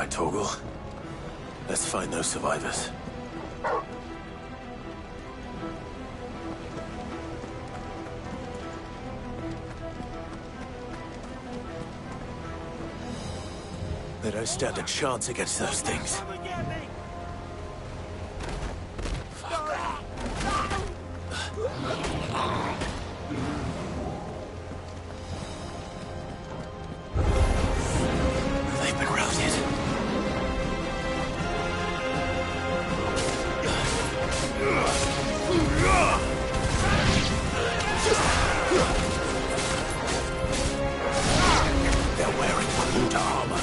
right, Torgal. Let's find those survivors. They don't stand a chance against those things. They've been routed. They're wearing Bermuda armor.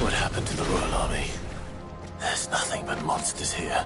What happened to the Royal Army? There's nothing but monsters here.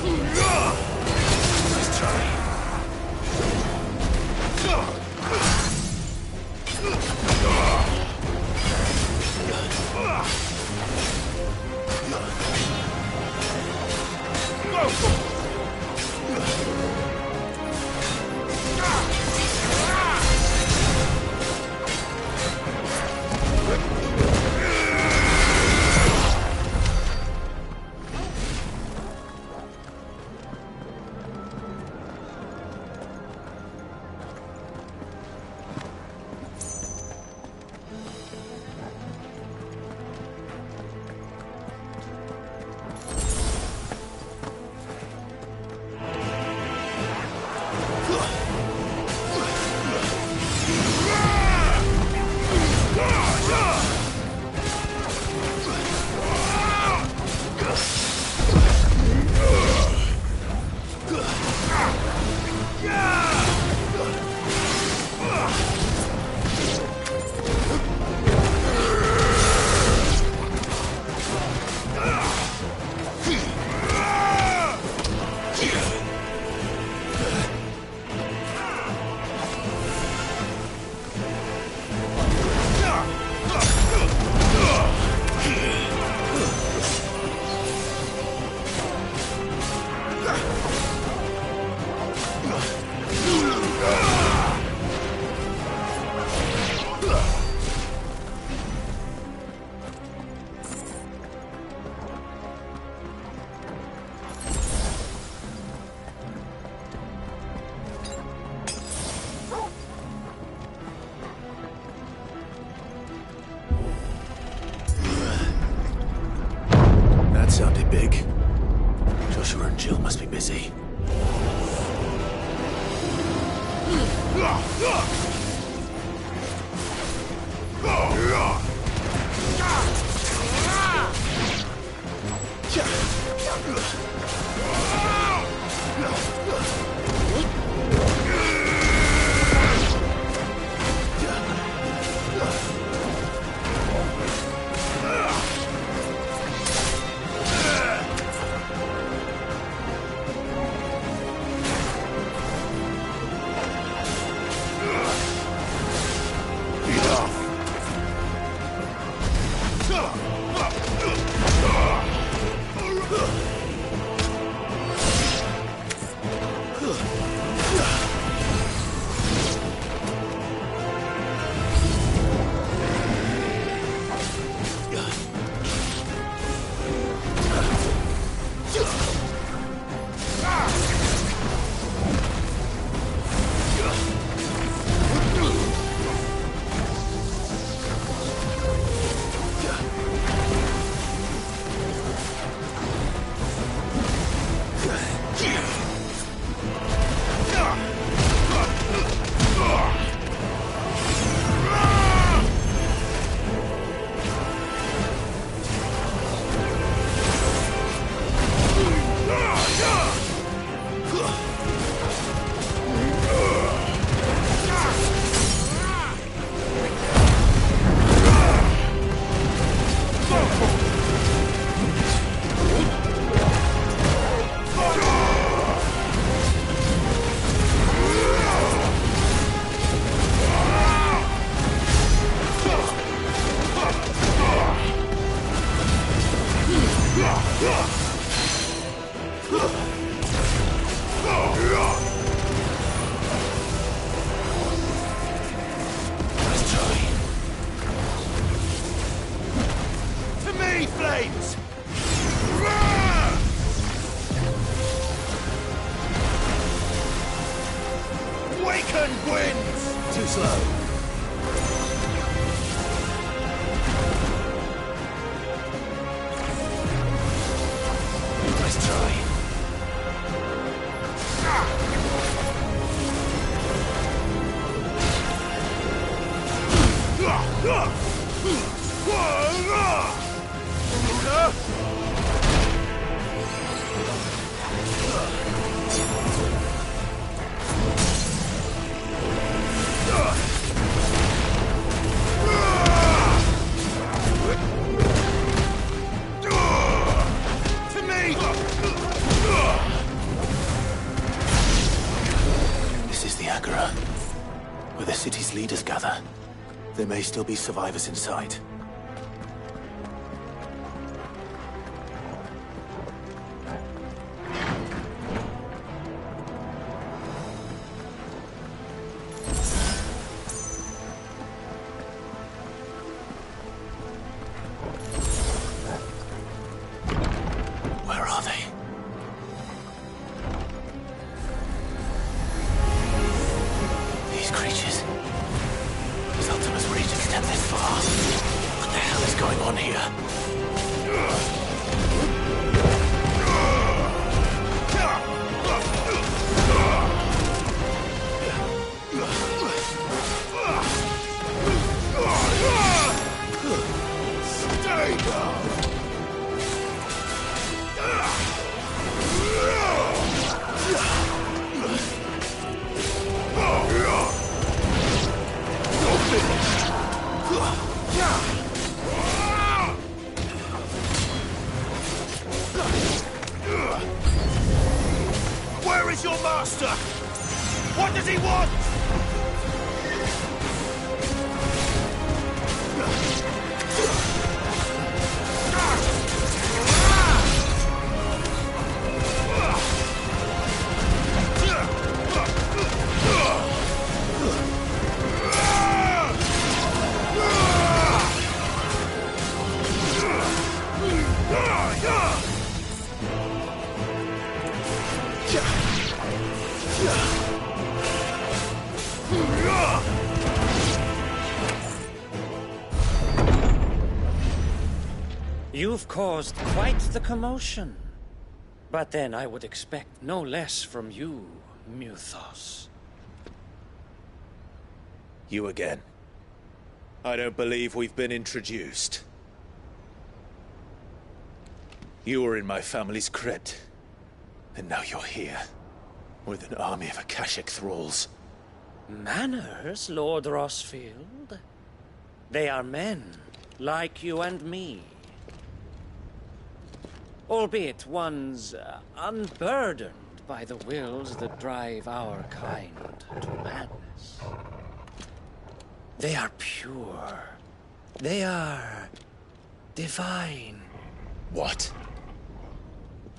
Nice try. That sounded big. Joshua and Jill must be busy. Flames! Waken winds! Too slow. Nice try. To me! where the city's leaders gather. There may still be survivors inside. Where is your master? What does he want? You've caused quite the commotion. But then I would expect no less from you, Muthos. You again. I don't believe we've been introduced. You were in my family's crypt, and now you're here, with an army of Akashic thralls. Manners, Lord Rossfield? They are men, like you and me. Albeit ones unburdened by the wills that drive our kind to madness. They are pure. They are divine. What?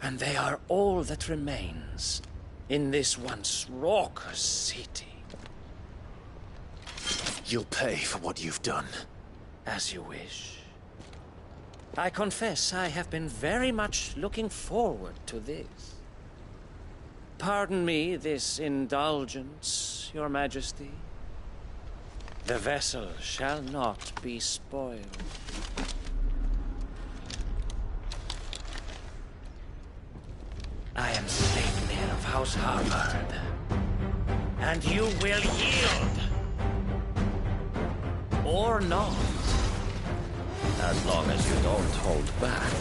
And they are all that remains in this once raucous city. You'll pay for what you've done. As you wish. I confess I have been very much looking forward to this. Pardon me this indulgence, Your Majesty. The vessel shall not be spoiled. I am Sleipnir of House Harvard, and you will yield. Or not. As long as you don't hold back.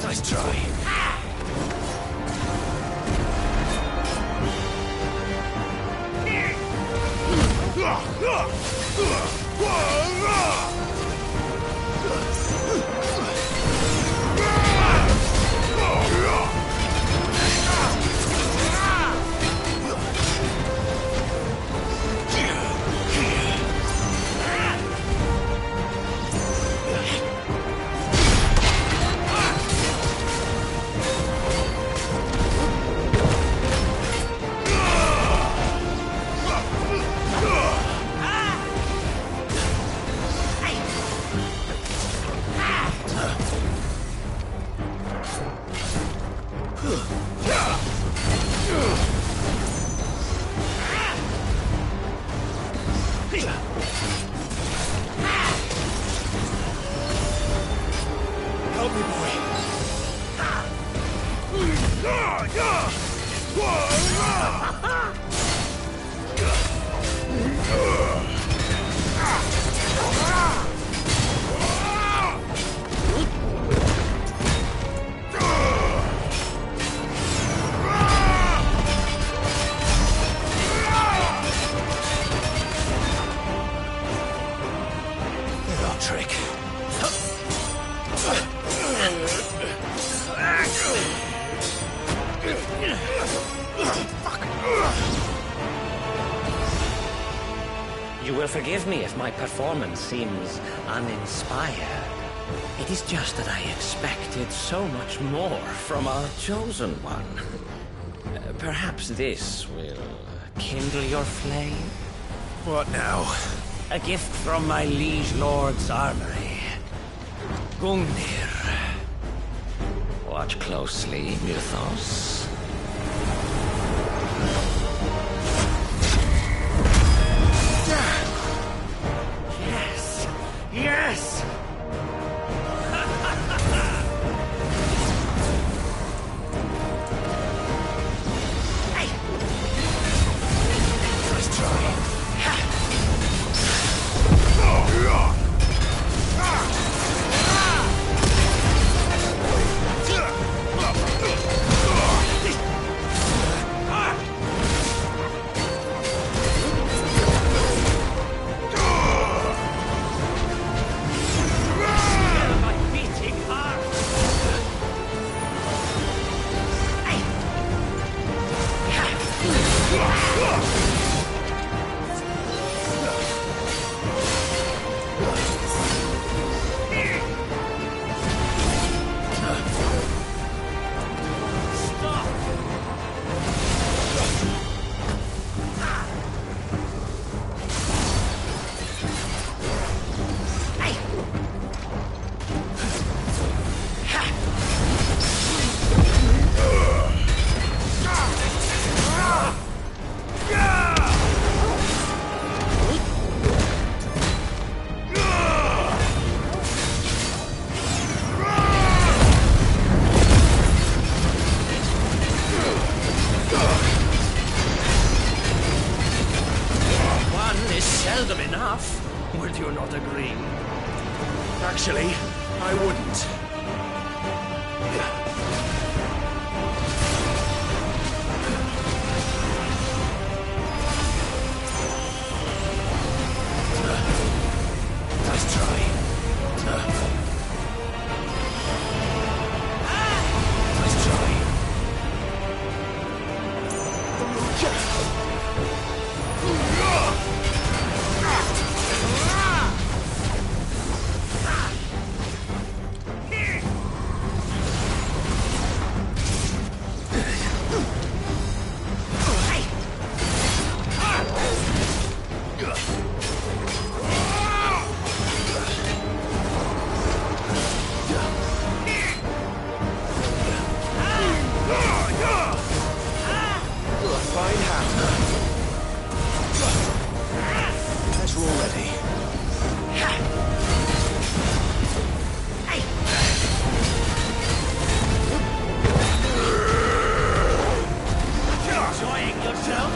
Nice try. Help me, boy. trick. You will forgive me if my performance seems uninspired. It is just that I expected so much more from our chosen one. Perhaps this will kindle your flame? What now? A gift from my liege lord's armory. Gungnir. Watch closely, Mythos. Yes! Yes! Nice try. My beating heart! Stop! One is seldom enough. Would you not agree? Actually, I wouldn't. Nice try. Nice try. Fine hand. As we're ready. Enjoying yourself?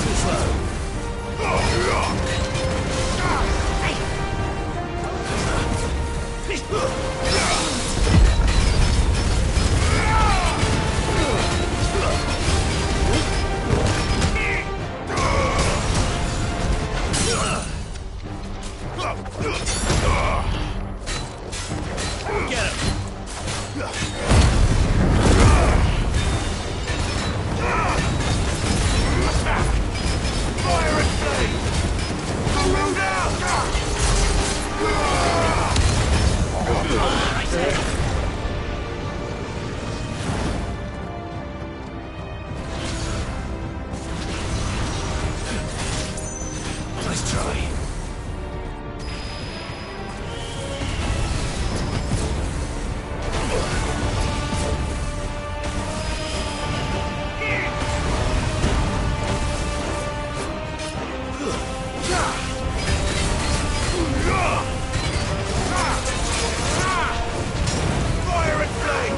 Too slow. Get him! Fire and flame! Go down! I say, Nice try. Fire and flame!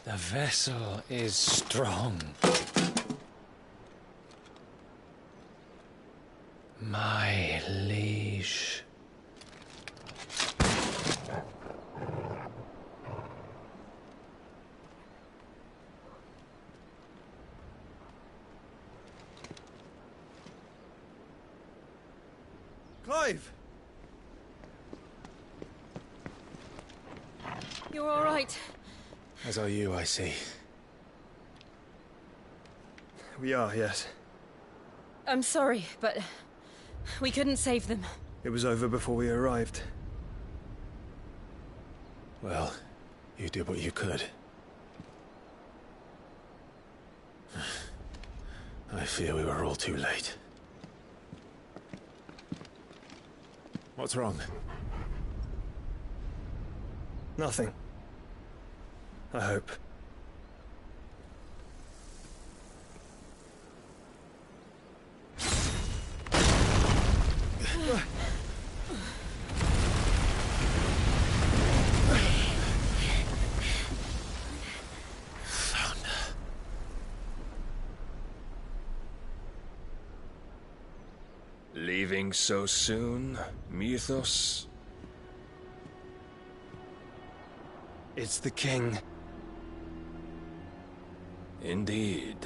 The vessel is strong. My liege. Clive! You're all right. As are you, I see. We are, yes. I'm sorry, but we couldn't save them. It was over before we arrived. Well, you did what you could. I fear we were all too late. What's wrong? Nothing. I hope. Leaving so soon, Mythos? It's the king. Indeed.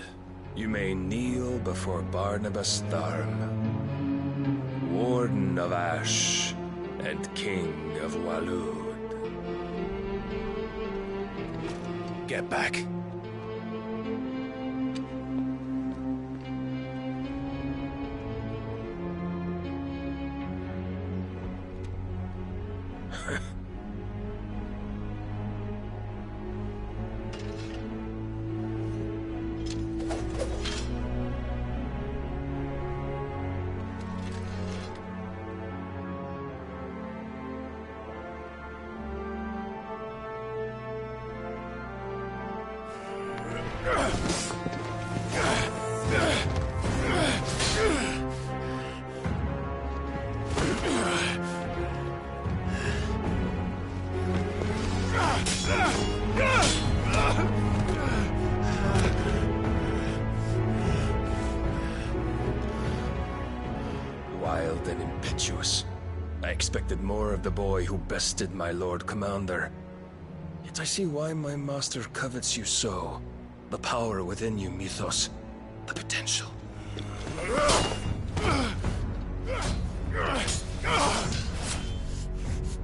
You may kneel before Barnabas Tharm, Warden of Ash and King of Waloed. Get back. Wild and impetuous. I expected more of the boy who bested my Lord Commander. Yet I see why my master covets you so. The power within you, Mythos. The potential.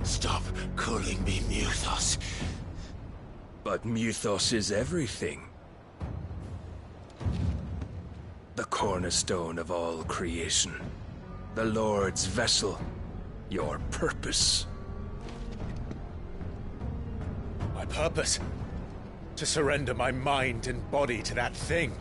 Stop calling me Mythos. But Mythos is everything. The cornerstone of all creation. The Lord's vessel. Your purpose. My purpose? To surrender my mind and body to that thing.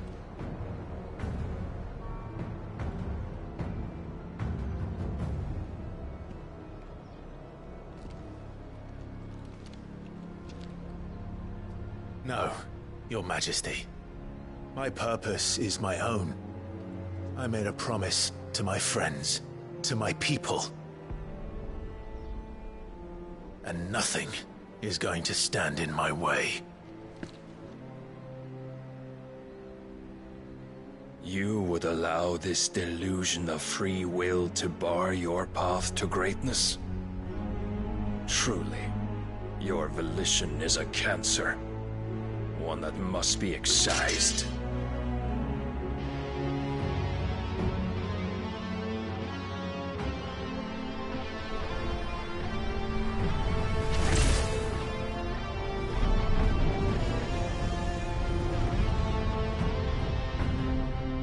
No, Your Majesty. My purpose is my own. I made a promise to my friends, to my people. And nothing is going to stand in my way. You would allow this delusion of free will to bar your path to greatness? Truly, your volition is a cancer. One that must be excised.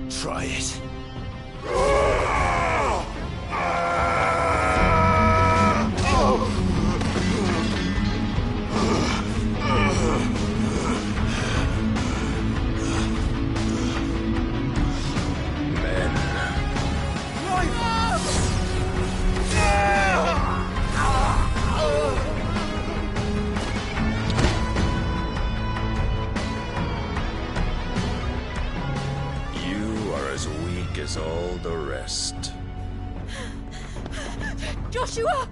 Try it. As all the rest. Joshua!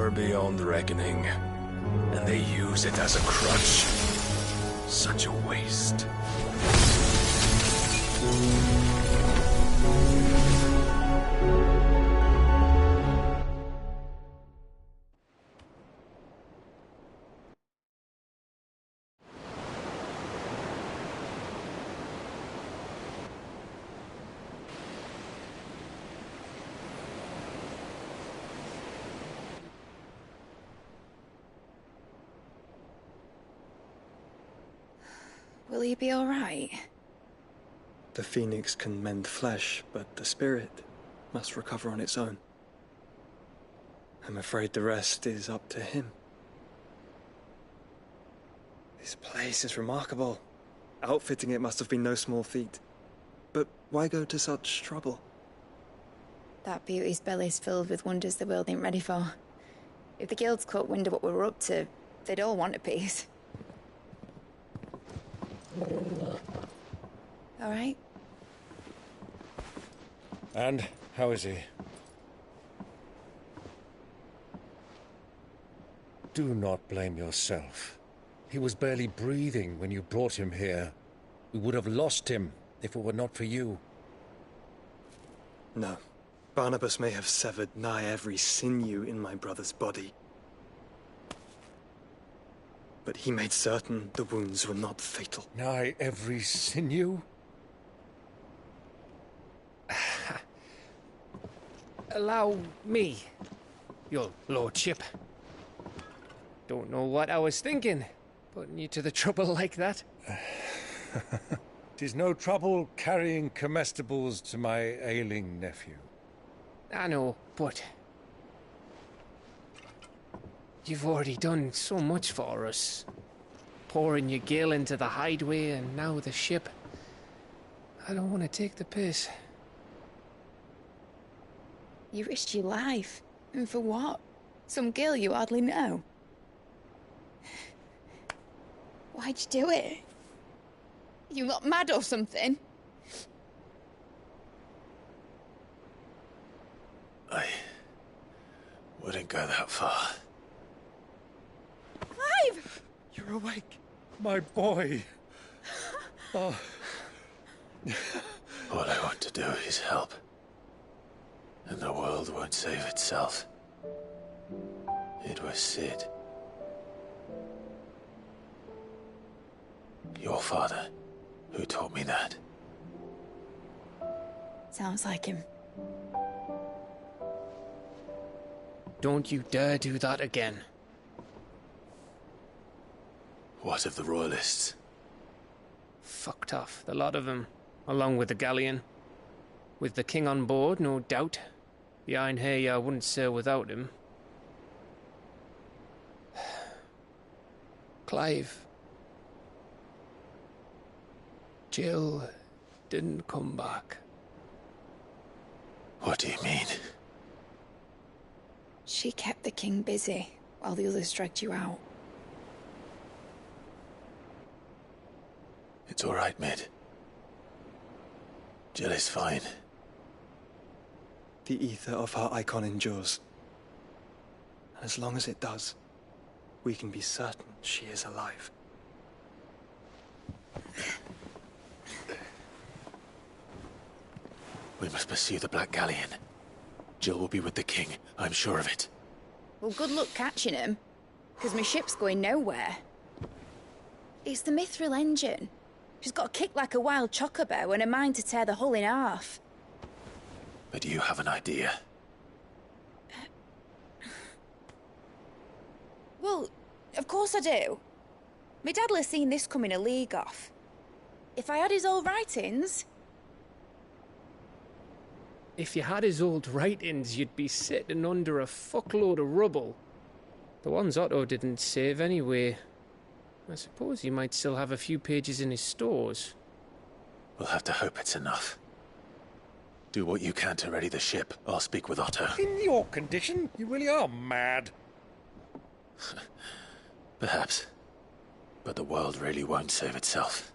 power beyond reckoning, and they use it as a crutch. Such a waste. Will he be all right? The phoenix can mend flesh, but the spirit must recover on its own. I'm afraid the rest is up to him. This place is remarkable. Outfitting it must have been no small feat. But why go to such trouble? That beauty's belly's filled with wonders the world ain't ready for. If the guilds caught wind of what we were up to, they'd all want a piece. All right? And how is he? Do not blame yourself. He was barely breathing when you brought him here. We would have lost him if it were not for you. No. Barnabas may have severed nigh every sinew in my brother's body. But he made certain the wounds were not fatal. Nigh every sinew? Allow me, your lordship. Don't know what I was thinking, putting you to the trouble like that. 'Tis no trouble carrying comestibles to my ailing nephew. I know, but you've already done so much for us. Pouring your gil into the hideaway and now the ship. I don't want to take the piss. You risked your life. And for what? Some girl you hardly know. Why'd you do it? You got mad or something? I wouldn't go that far. Clive! You're awake, my boy. Oh. All I want to do is help. And the world won't save itself. It was Sid. Your father, who taught me that. Sounds like him. Don't you dare do that again. What of the Royalists? Fucked off, the lot of them, along with the galleon. With the king on board, no doubt. The Iron Hair wouldn't sail without him. Clive. Jill didn't come back. What do you mean? She kept the king busy while the others dragged you out. It's all right, Mid. Jill is fine. The ether of her icon endures. And as long as it does, we can be certain she is alive. We must pursue the Black Galleon. Jill will be with the king, I'm sure of it. Well, good luck catching him, because my ship's going nowhere. It's the Mithril engine. She's got a kick like a wild chocobo and a mind to tear the hull in half. But you have an idea. Well, of course I do. My dad'll have seen this coming a league off. If I had his old writings... If you had his old writings, you'd be sitting under a fuckload of rubble. The ones Otto didn't save anyway. I suppose he might still have a few pages in his stores. We'll have to hope it's enough. Do what you can to ready the ship. I'll speak with Otto. In your condition, you really are mad. Perhaps. But the world really won't save itself.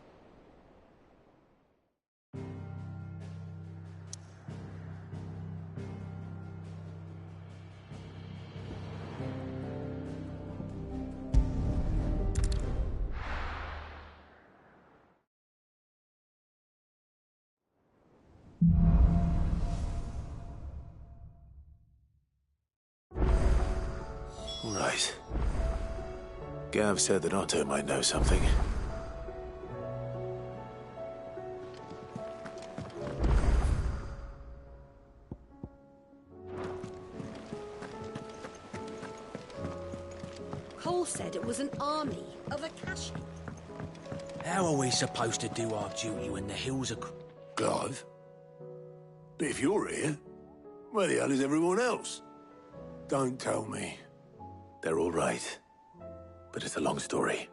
Right. Gav said that Otto might know something. Cole said it was an army of Akashi. How are we supposed to do our duty when the hills are... Clive? But if you're here, where the hell is everyone else? Don't tell me. They're all right. But it's a long story.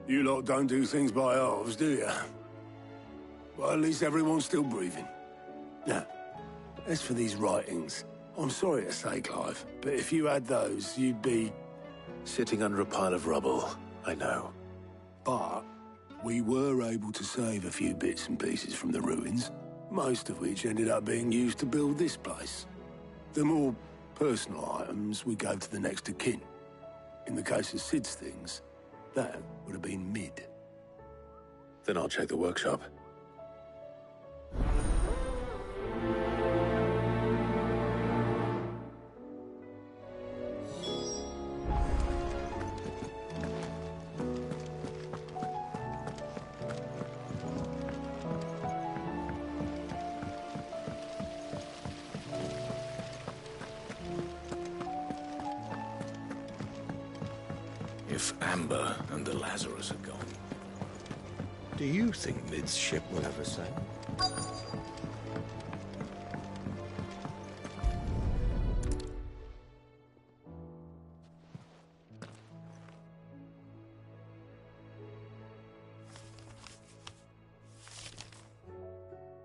You lot don't do things by halves, do you? Well, at least everyone's still breathing. Now, as for these writings, I'm sorry to say, Clive, but if you had those, you'd be... Sitting under a pile of rubble, I know. But we were able to save a few bits and pieces from the ruins, most of which ended up being used to build this place. The more personal items we gave to the next of kin. In the case of Sid's things, that would have been mid. Then I'll check the workshop. If Amber and the Lazarus are gone, do you think Mid's ship will ever sail?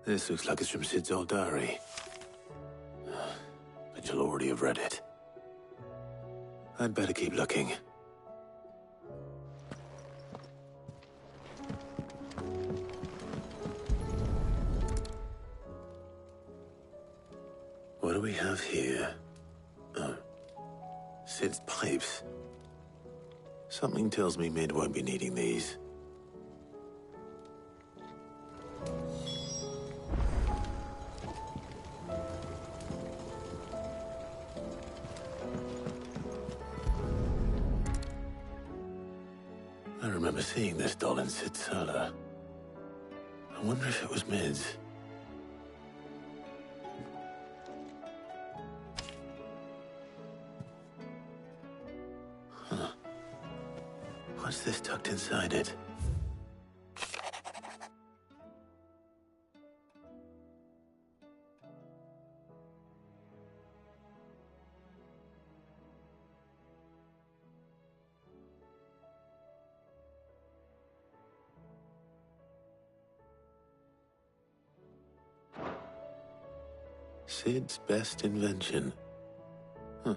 This looks like it's from Sid's old diary. But you'll already have read it. I'd better keep looking. What do we have here? Oh. Sid's pipes. Something tells me Mid won't be needing these. I remember seeing this doll in Sid's cellar. I wonder if it was Mid's. Huh. What's this tucked inside it? Sid's best invention. Huh.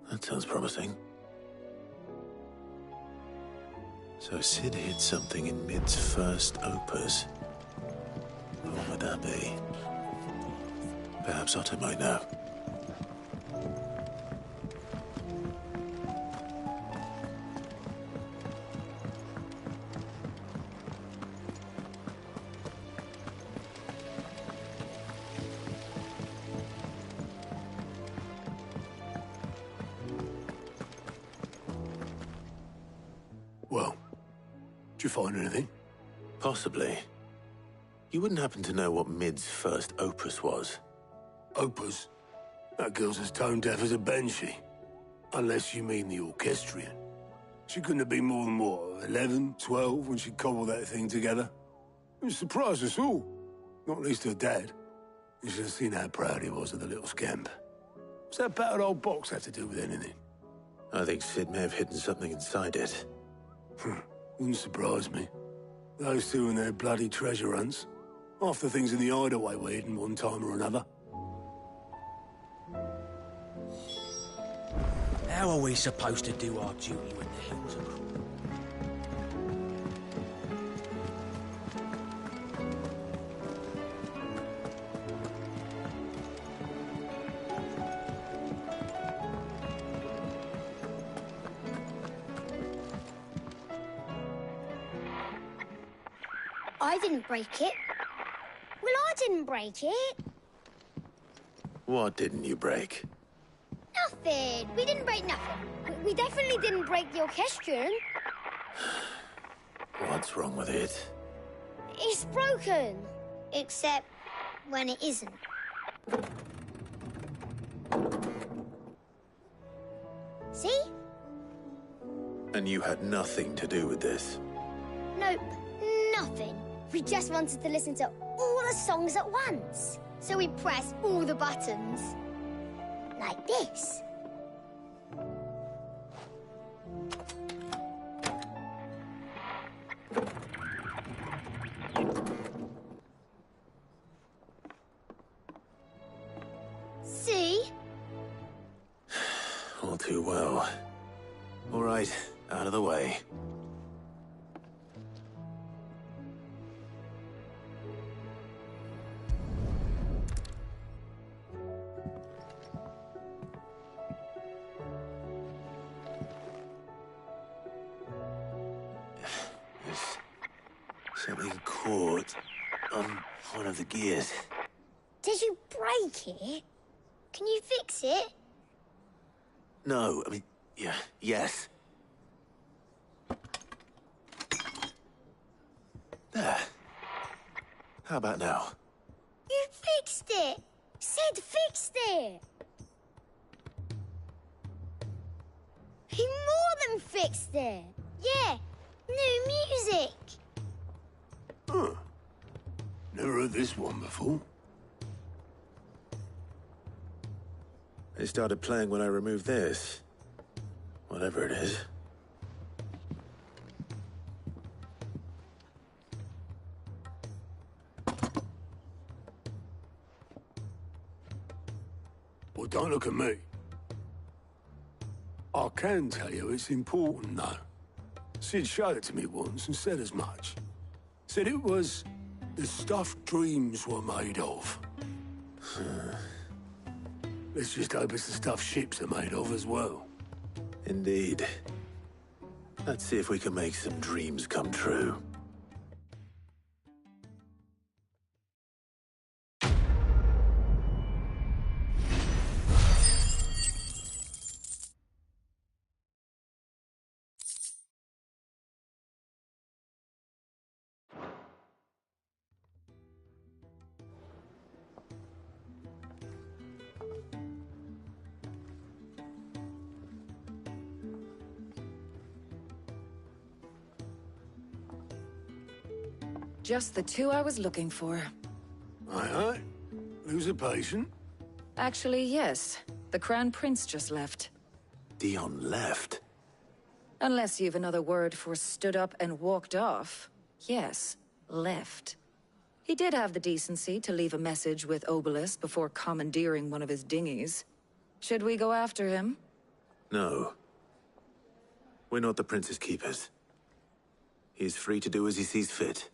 That sounds promising. So Sid hid something in Mid's first opus. What would that be? Perhaps Otto might know. Well, did you find anything? Possibly. You wouldn't happen to know what Mid's first opus was? Opus? That girl's as tone deaf as a banshee. Unless you mean the orchestrion. She couldn't have been more than, what, 11, 12 when she cobbled that thing together? It surprised us all. Not least her dad. You should have seen how proud he was of the little scamp. What's that battered old box have to do with anything? I think Sid may have hidden something inside it. Wouldn't surprise me. Those two and their bloody treasure hunts. Half the things in the hideaway were hidden one time or another. How are we supposed to do our duty when the hills are cruel? I didn't break it. Well, I didn't break it. What didn't you break? Nothing. We didn't break nothing. We definitely didn't break the orchestrion. What's wrong with it? It's broken. Except when it isn't. See? And you had nothing to do with this? Nope, nothing. We just wanted to listen to all the songs at once. So we pressed all the buttons. Like this. See? All too well. All right, out of the way. There's something caught on one of the gears. Did you break it? Can you fix it? No, I mean, yeah, yes. There. How about now? You fixed it! Sid fixed it! He more than fixed it! Yeah, new music! Huh. Never heard this one before. It started playing when I removed this. Whatever it is. Well, don't look at me. I can tell you it's important, though. Sid showed it to me once and said as much. Said it was the stuff dreams were made of. Let's just hope it's the stuff ships are made of as well. Indeed. Let's see if we can make some dreams come true. Just the two I was looking for. Aye. Who's a patient? Actually, yes. The Crown Prince just left. Dion left? Unless you've another word for stood up and walked off. Yes, left. He did have the decency to leave a message with Obelisk before commandeering one of his dinghies. Should we go after him? No. We're not the Prince's keepers. He's free to do as he sees fit.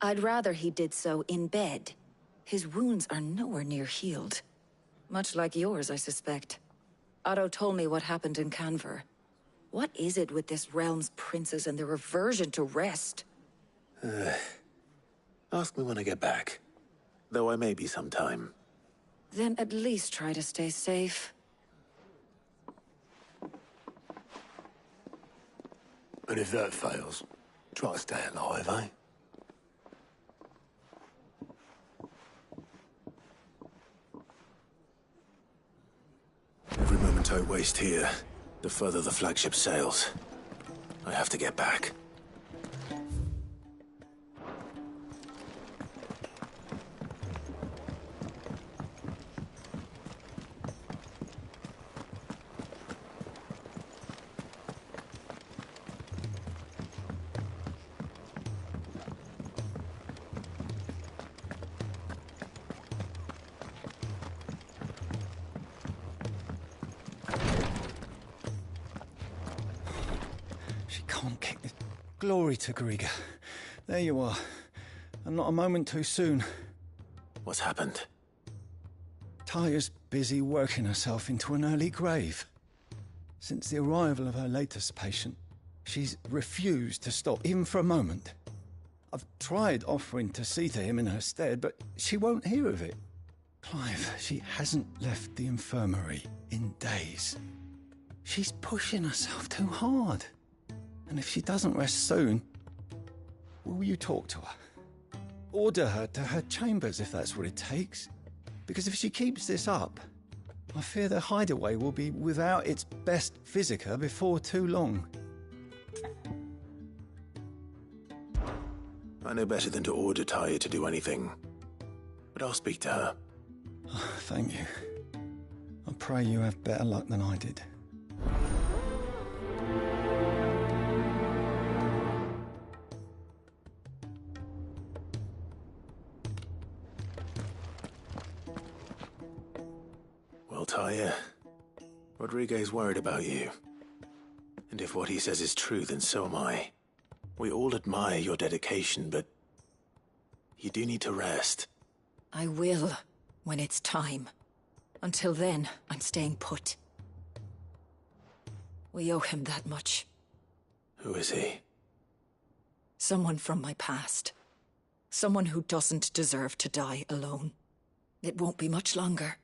I'd rather he did so in bed. His wounds are nowhere near healed. Much like yours, I suspect. Otto told me what happened in Canver. What is it with this realm's princes and their aversion to rest? Ask me when I get back. Though I may be sometime. Then at least try to stay safe. And if that fails, try to stay alive, eh? Every moment I waste here, the further the flagship sails. I have to get back. Glory to Griga. There you are. And not a moment too soon. What's happened? Taya's busy working herself into an early grave. Since the arrival of her latest patient, she's refused to stop, even for a moment. I've tried offering to see to him in her stead, but she won't hear of it. Clive, she hasn't left the infirmary in days. She's pushing herself too hard. And if she doesn't rest soon, will you talk to her? Order her to her chambers if that's what it takes. Because if she keeps this up, I fear the hideaway will be without its best physica before too long. I know better than to order Taya to do anything, but I'll speak to her. Oh, thank you. I pray you have better luck than I did. Well, Taya, Rodriguez worried about you. And if what he says is true, then so am I. We all admire your dedication, but you do need to rest. I will, when it's time. Until then, I'm staying put. We owe him that much. Who is he? Someone from my past. Someone who doesn't deserve to die alone. It won't be much longer.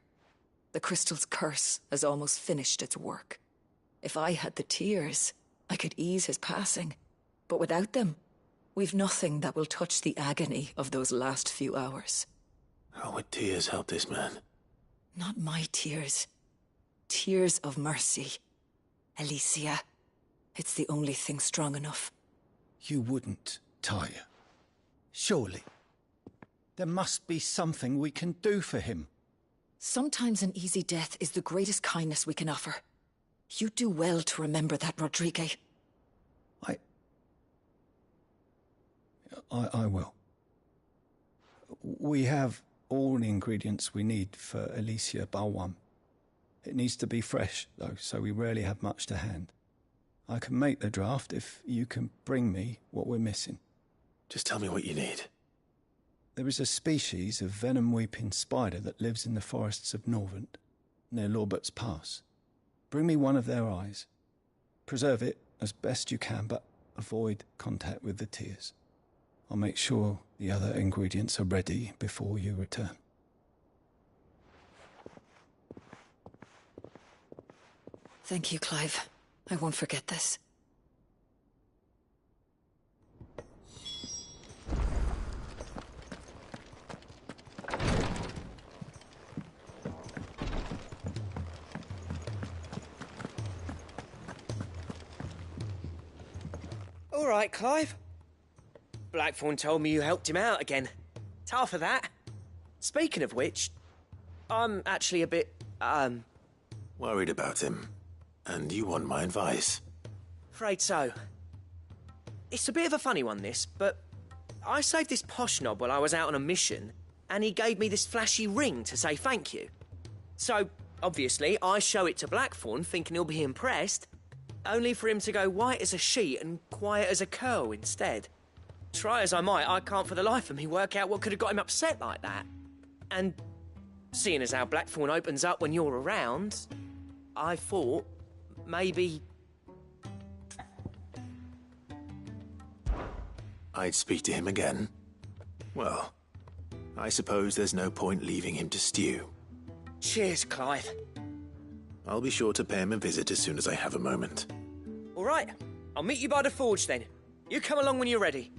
The crystal's curse has almost finished its work. If I had the tears, I could ease his passing. But without them, we've nothing that will touch the agony of those last few hours. How would tears help this man? Not my tears. Tears of mercy. Alicia, it's the only thing strong enough. You wouldn't, Taya. Surely. There must be something we can do for him. Sometimes an easy death is the greatest kindness we can offer. You do well to remember that, Rodriguez. I will. We have all the ingredients we need for Alicia Balwam. It needs to be fresh, though, so we rarely have much to hand. I can make the draft if you can bring me what we're missing. Just tell me what you need. There is a species of venom-weeping spider that lives in the forests of Norvent, near Lorbert's Pass. Bring me one of their eyes. Preserve it as best you can, but avoid contact with the tears. I'll make sure the other ingredients are ready before you return. Thank you, Clive. I won't forget this. All right, Clive. Blackthorn told me you helped him out again. Tough for that. Speaking of which, I'm actually a bit, worried about him. And you want my advice? Afraid so. It's a bit of a funny one, this, but I saved this posh knob while I was out on a mission, and he gave me this flashy ring to say thank you. So, obviously, I show it to Blackthorn, thinking he'll be impressed, only for him to go white as a sheet and quiet as a curl instead. Try as I might, I can't for the life of me work out what could have got him upset like that. And seeing as how Blackthorn opens up when you're around, I thought maybe I'd speak to him again. Well, I suppose there's no point leaving him to stew. Cheers, Clive. I'll be sure to pay him a visit as soon as I have a moment. All right, I'll meet you by the forge then. You come along when you're ready.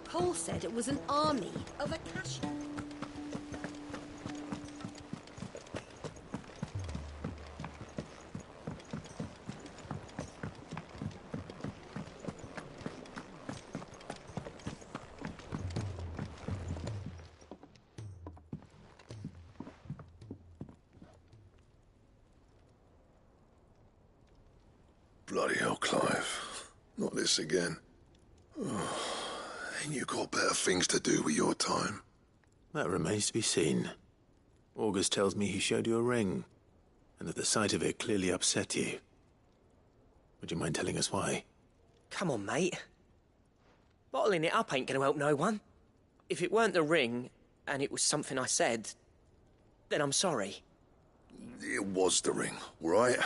Cole said it was an army of Akasha. Bloody hell, Clive. Not this again. Ain't you got better things to do with your time? That remains to be seen. August tells me he showed you a ring, and that the sight of it clearly upset you. Would you mind telling us why? Come on, mate. Bottling it up ain't gonna help no one. If it weren't the ring, and it was something I said, then I'm sorry. It was the ring, all right?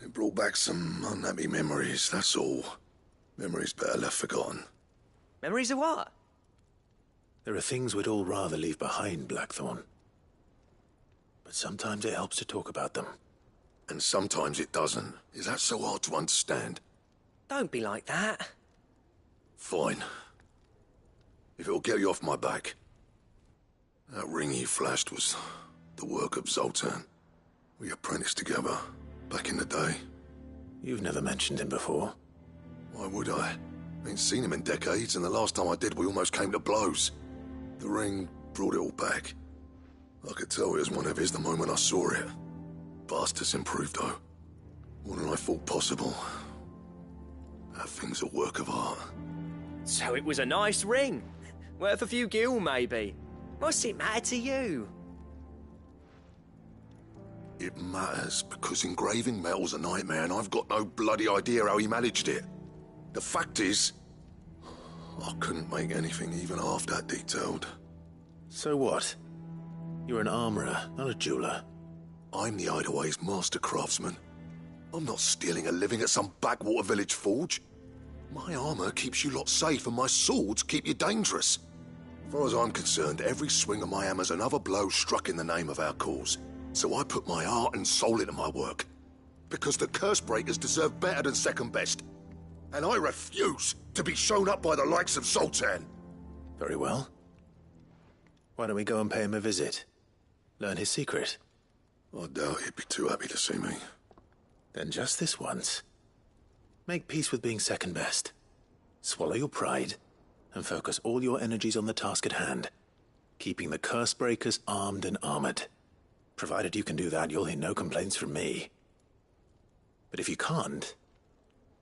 It brought back some unhappy memories, that's all. Memories better left forgotten. Memories of what? There are things we'd all rather leave behind, Blackthorn. But sometimes it helps to talk about them. And sometimes it doesn't. Is that so hard to understand? Don't be like that. Fine. If it'll get you off my back. That ring you flashed was the work of Zoltan. We apprenticed together, back in the day. You've never mentioned him before. Why would I? Ain't seen him in decades, and the last time I did, we almost came to blows. The ring brought it all back. I could tell it was one of his the moment I saw it. Vast has improved, though. More than I thought possible. That thing's a work of art. So it was a nice ring. Worth a few gil, maybe. What's it matter to you? It matters because engraving metal's a nightmare and I've got no bloody idea how he managed it. The fact is, I couldn't make anything even half that detailed. So what? You're an armorer, not a jeweler. I'm the Hideaway's master craftsman. I'm not stealing a living at some backwater village forge. My armor keeps you lot safe and my swords keep you dangerous. As far as I'm concerned, every swing of my hammer's another blow struck in the name of our cause. So I put my heart and soul into my work. Because the curse breakers deserve better than second best. And I refuse to be shown up by the likes of Zoltan. Very well. Why don't we go and pay him a visit? Learn his secret. I doubt he'd be too happy to see me. Then just this once. Make peace with being second best. Swallow your pride, and focus all your energies on the task at hand. Keeping the curse breakers armed and armored. Provided you can do that, you'll hear no complaints from me. But if you can't,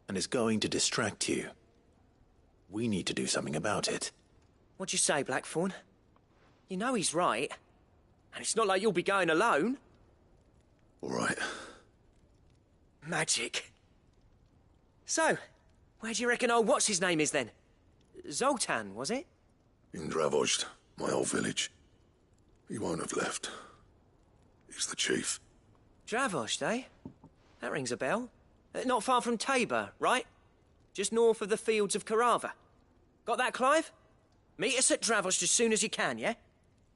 and it's going to distract you, we need to do something about it. What'd you say, Blackthorn? You know he's right. And it's not like you'll be going alone. All right. Magic. So, where do you reckon old what's-his-name is then? Zoltan, was it? In Dravozd, my old village. He won't have left. He's the chief. Dravozd, eh? That rings a bell. Not far from Tabor, right? Just north of the fields of Carava. Got that, Clive? Meet us at Dravozd as soon as you can, yeah?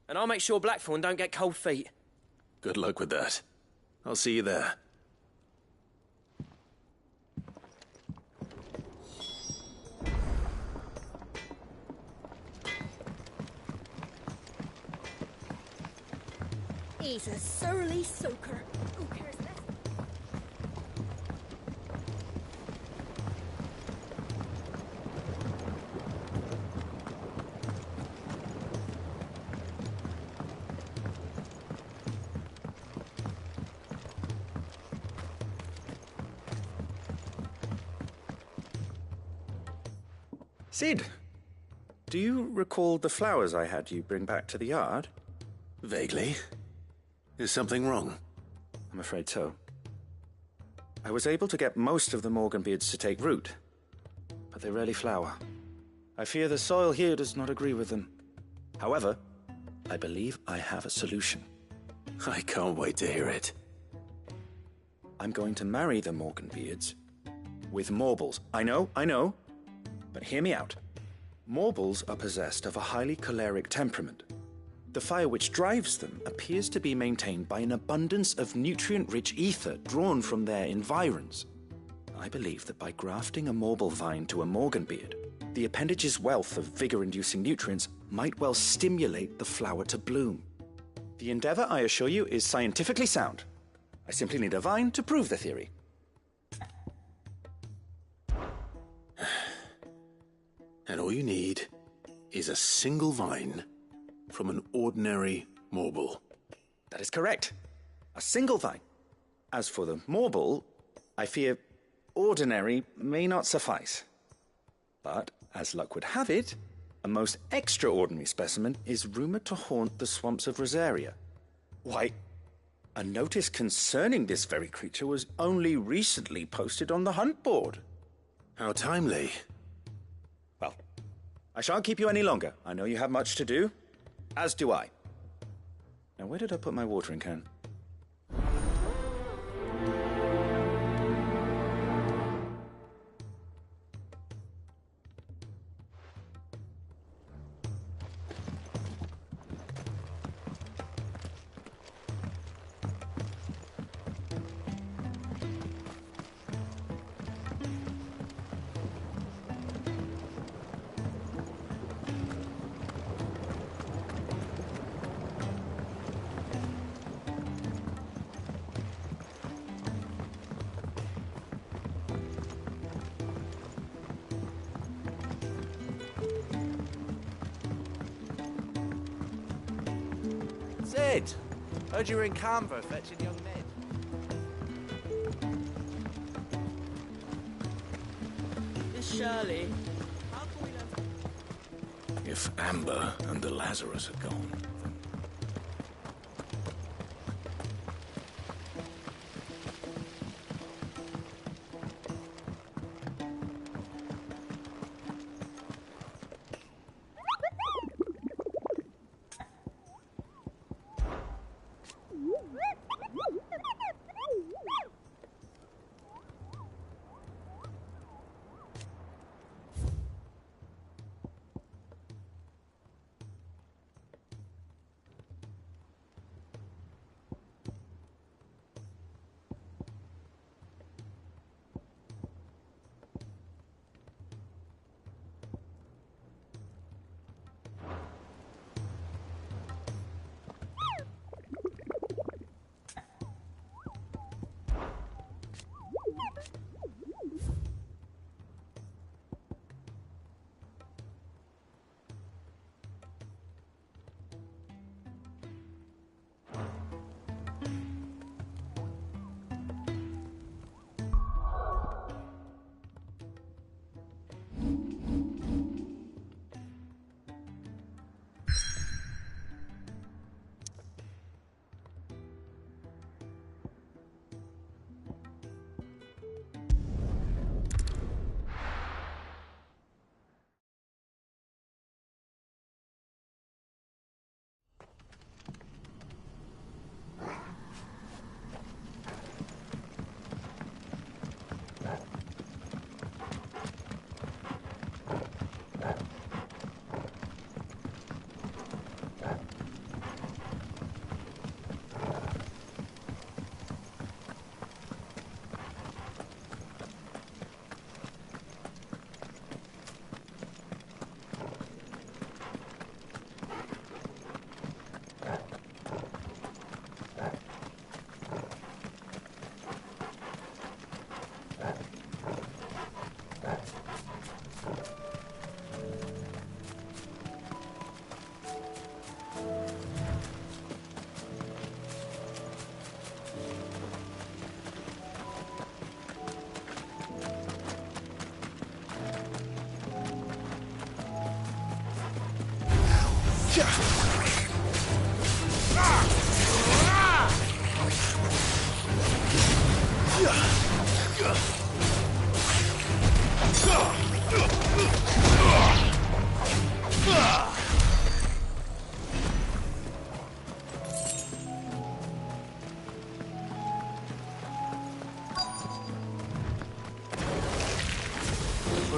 And I'll make sure Blackthorn don't get cold feet. Good luck with that. I'll see you there. He's a surly soaker. Who cares less? Sid, do you recall the flowers I had you bring back to the yard? Vaguely. Is something wrong? I'm afraid so. I was able to get most of the Morganbeards to take root, but they rarely flower. I fear the soil here does not agree with them. However, I believe I have a solution. I can't wait to hear it. I'm going to marry the Morganbeards with Morbles. I know, but hear me out. Morbles are possessed of a highly choleric temperament. The fire which drives them appears to be maintained by an abundance of nutrient-rich ether drawn from their environs. I believe that by grafting a Morble vine to a Morganbeard, the appendage's wealth of vigor-inducing nutrients might well stimulate the flower to bloom. The endeavor, I assure you, is scientifically sound. I simply need a vine to prove the theory. And all you need is a single vine from an ordinary Morble. That is correct. A single vine. As for the Morble, I fear ordinary may not suffice. But, as luck would have it, a most extraordinary specimen is rumored to haunt the swamps of Rosaria. Why, a notice concerning this very creature was only recently posted on the hunt board. How timely. Well, I shan't keep you any longer. I know you have much to do, as do I. Now, where did I put my watering can? Sid! Heard you were in Canva fetching young Ned. Miss Shirley. If Amber and the Lazarus are gone,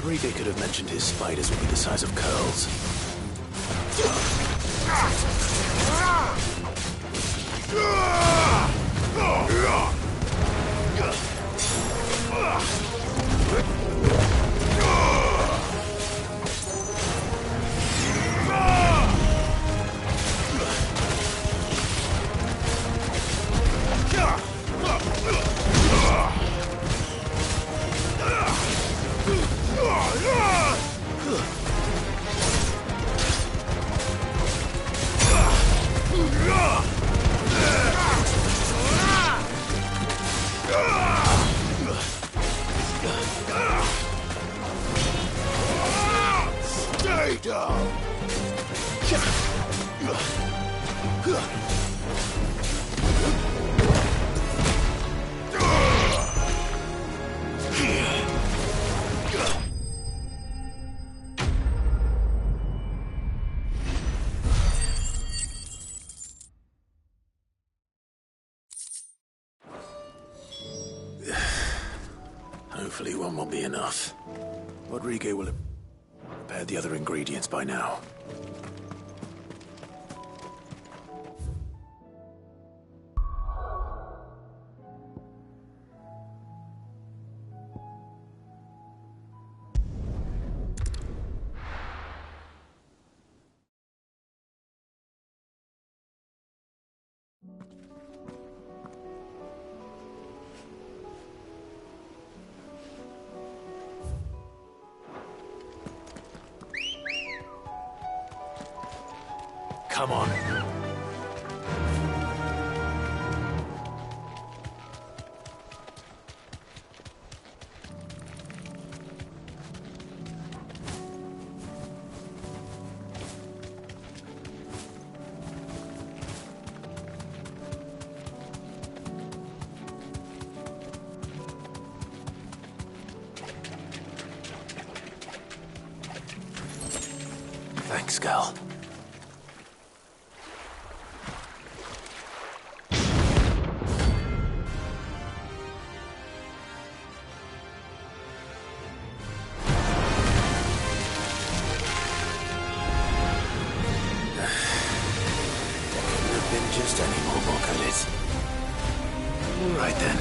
Rodrigo could have mentioned his spiders would be the size of curls. Hopefully one will be enough. Rodrigo will have prepared the other ingredients by now. Come on. Thanks, Gal. Just any more bullets. Right then.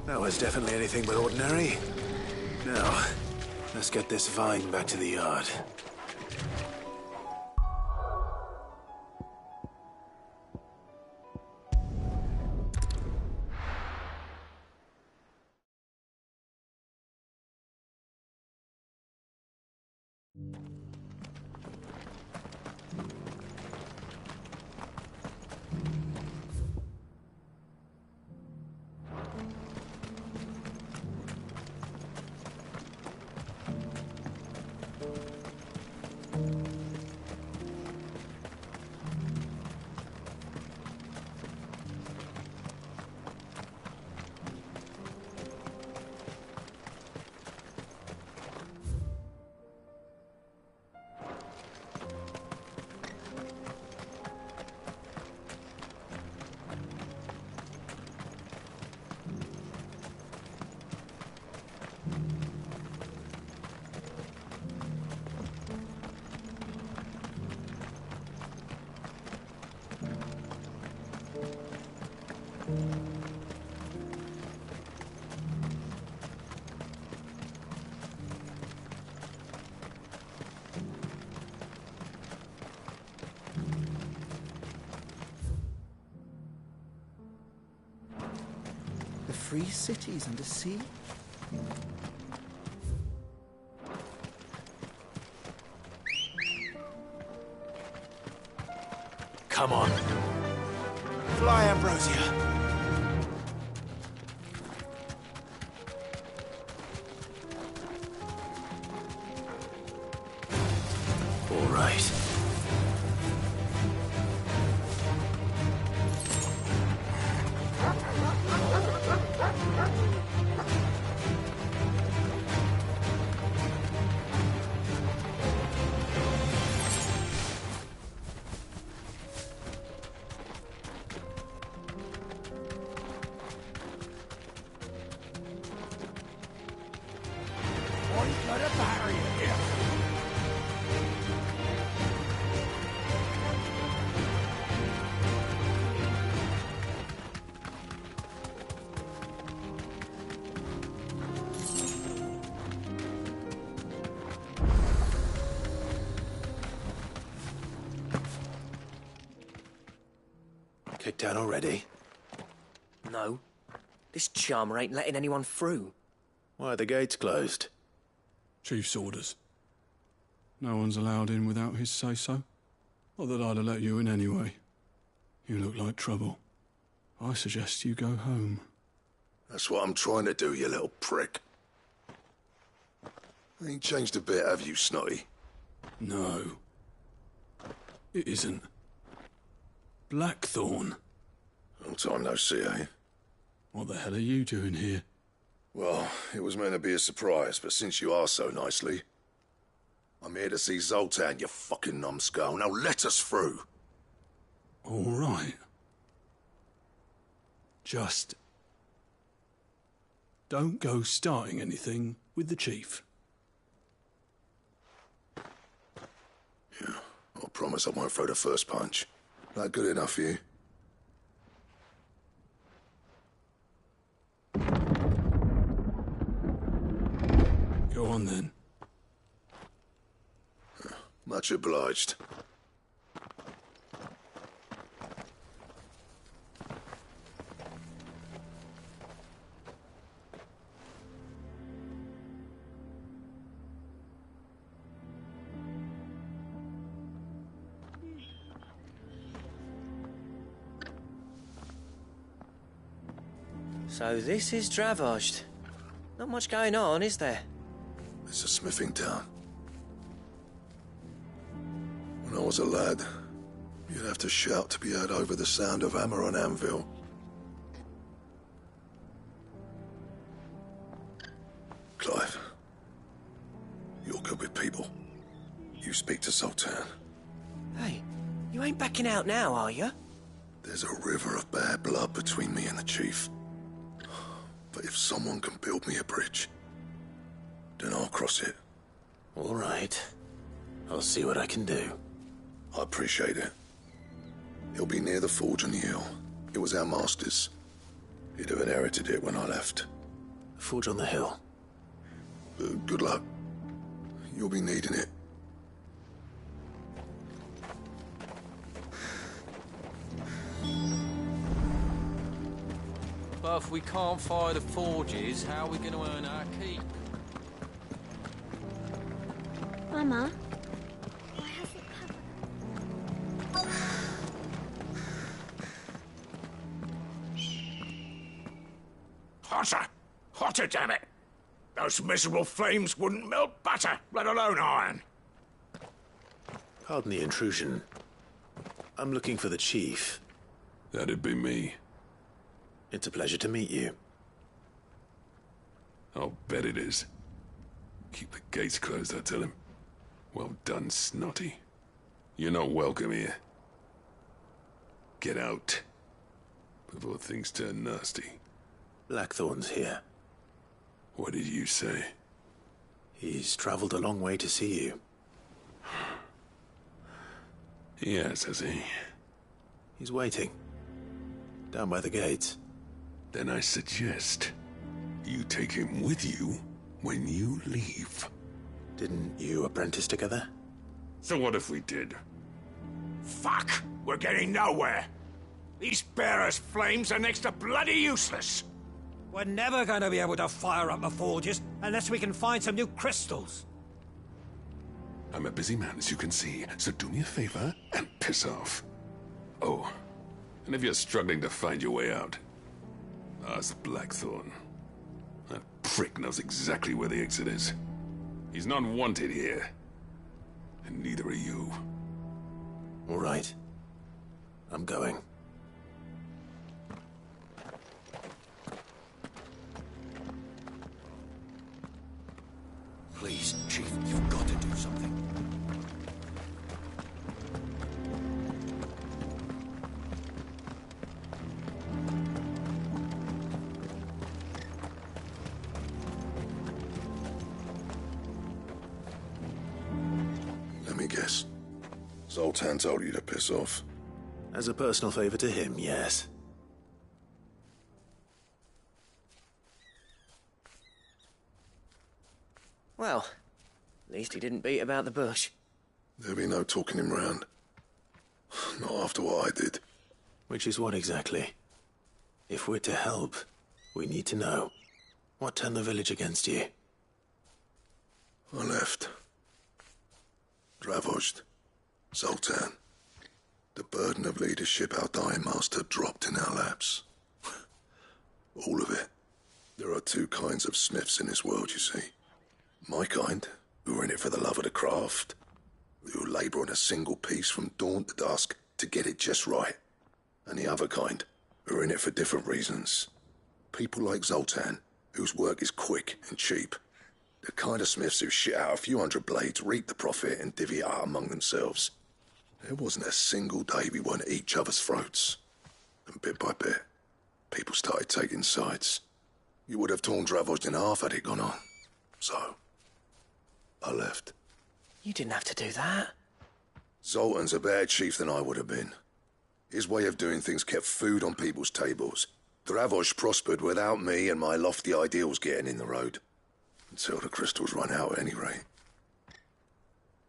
That was definitely anything but ordinary. Now, let's get this vine back to the yard. The free cities and the sea? Come on. Fly, Ambrosia. All right. Got a barrier here. Kicked out already? No. This charmer ain't letting anyone through. Why are the gates closed? Chief's orders. No one's allowed in without his say-so. Not that I'd have let you in anyway. You look like trouble. I suggest you go home. That's what I'm trying to do, you little prick. Ain't changed a bit, have you, Snotty? No. It isn't. Blackthorn. Long time no see, eh? What the hell are you doing here? Well, it was meant to be a surprise, but since you asked so nicely... I'm here to see Zoltan, you fucking numbskull. Now let us through. All right. Just... don't go starting anything with the chief. Yeah, I promise I won't throw the first punch. That good enough for you? Go on then. Much obliged. So this is Dravosht. Not much going on, is there? It's a smithing town. When I was a lad, you'd have to shout to be heard over the sound of hammer on anvil. Clive, you're good with people. You speak to Zoltan. Hey, you ain't backing out now, are you? There's a river of bad blood between me and the chief. But if someone can build me a bridge, then I'll cross it. All right. I'll see what I can do. I appreciate it. It'll be near the forge on the hill. It was our master's. He'd have inherited it when I left. The forge on the hill. Good luck. You'll be needing it. But if we can't fire the forges, how are we going to earn our keep? Mama? Hotter! Hotter, damn it! Those miserable flames wouldn't melt butter, let alone iron. Pardon the intrusion. I'm looking for the chief. That'd be me. It's a pleasure to meet you. I'll bet it is. Keep the gates closed, I tell him. Well done, Snotty. You're not welcome here. Get out. Before things turn nasty. Blackthorn's here. What did you say? He's traveled a long way to see you. Yes, has he? He's waiting. Down by the gates. Then I suggest you take him with you when you leave. Didn't you apprentice together? So what if we did? Fuck! We're getting nowhere! These bearers' flames are next to bloody useless! We're never going to be able to fire up the forges unless we can find some new crystals. I'm a busy man, as you can see, so do me a favor and piss off. Oh, and if you're struggling to find your way out, ask Blackthorn. That prick knows exactly where the exit is. He's not wanted here. And neither are you. All right. I'm going. Please, Chief, you've got to do something. Let me guess. Zoltan told you to piss off. As a personal favor to him, yes. Well, at least he didn't beat about the bush. There'll be no talking him round. Not after what I did. Which is what exactly? If we're to help, we need to know. What turned the village against you? I left. Dravozd. Zoltan. The burden of leadership our dying master dropped in our laps. All of it. There are two kinds of smiths in this world, you see. My kind, who are in it for the love of the craft, who labour on a single piece from dawn to dusk to get it just right. And the other kind, who are in it for different reasons. People like Zoltan, whose work is quick and cheap. The kind of smiths who shit out a few hundred blades, reap the profit, and divvy it out among themselves. There wasn't a single day we weren't at each other's throats. And bit by bit, people started taking sides. You would have torn Dravozd in half had it gone on. So, I left. You didn't have to do that. Zoltan's a better chief than I would have been. His way of doing things kept food on people's tables. Dravozd prospered without me and my lofty ideals getting in the road. Until the crystals run out at any rate.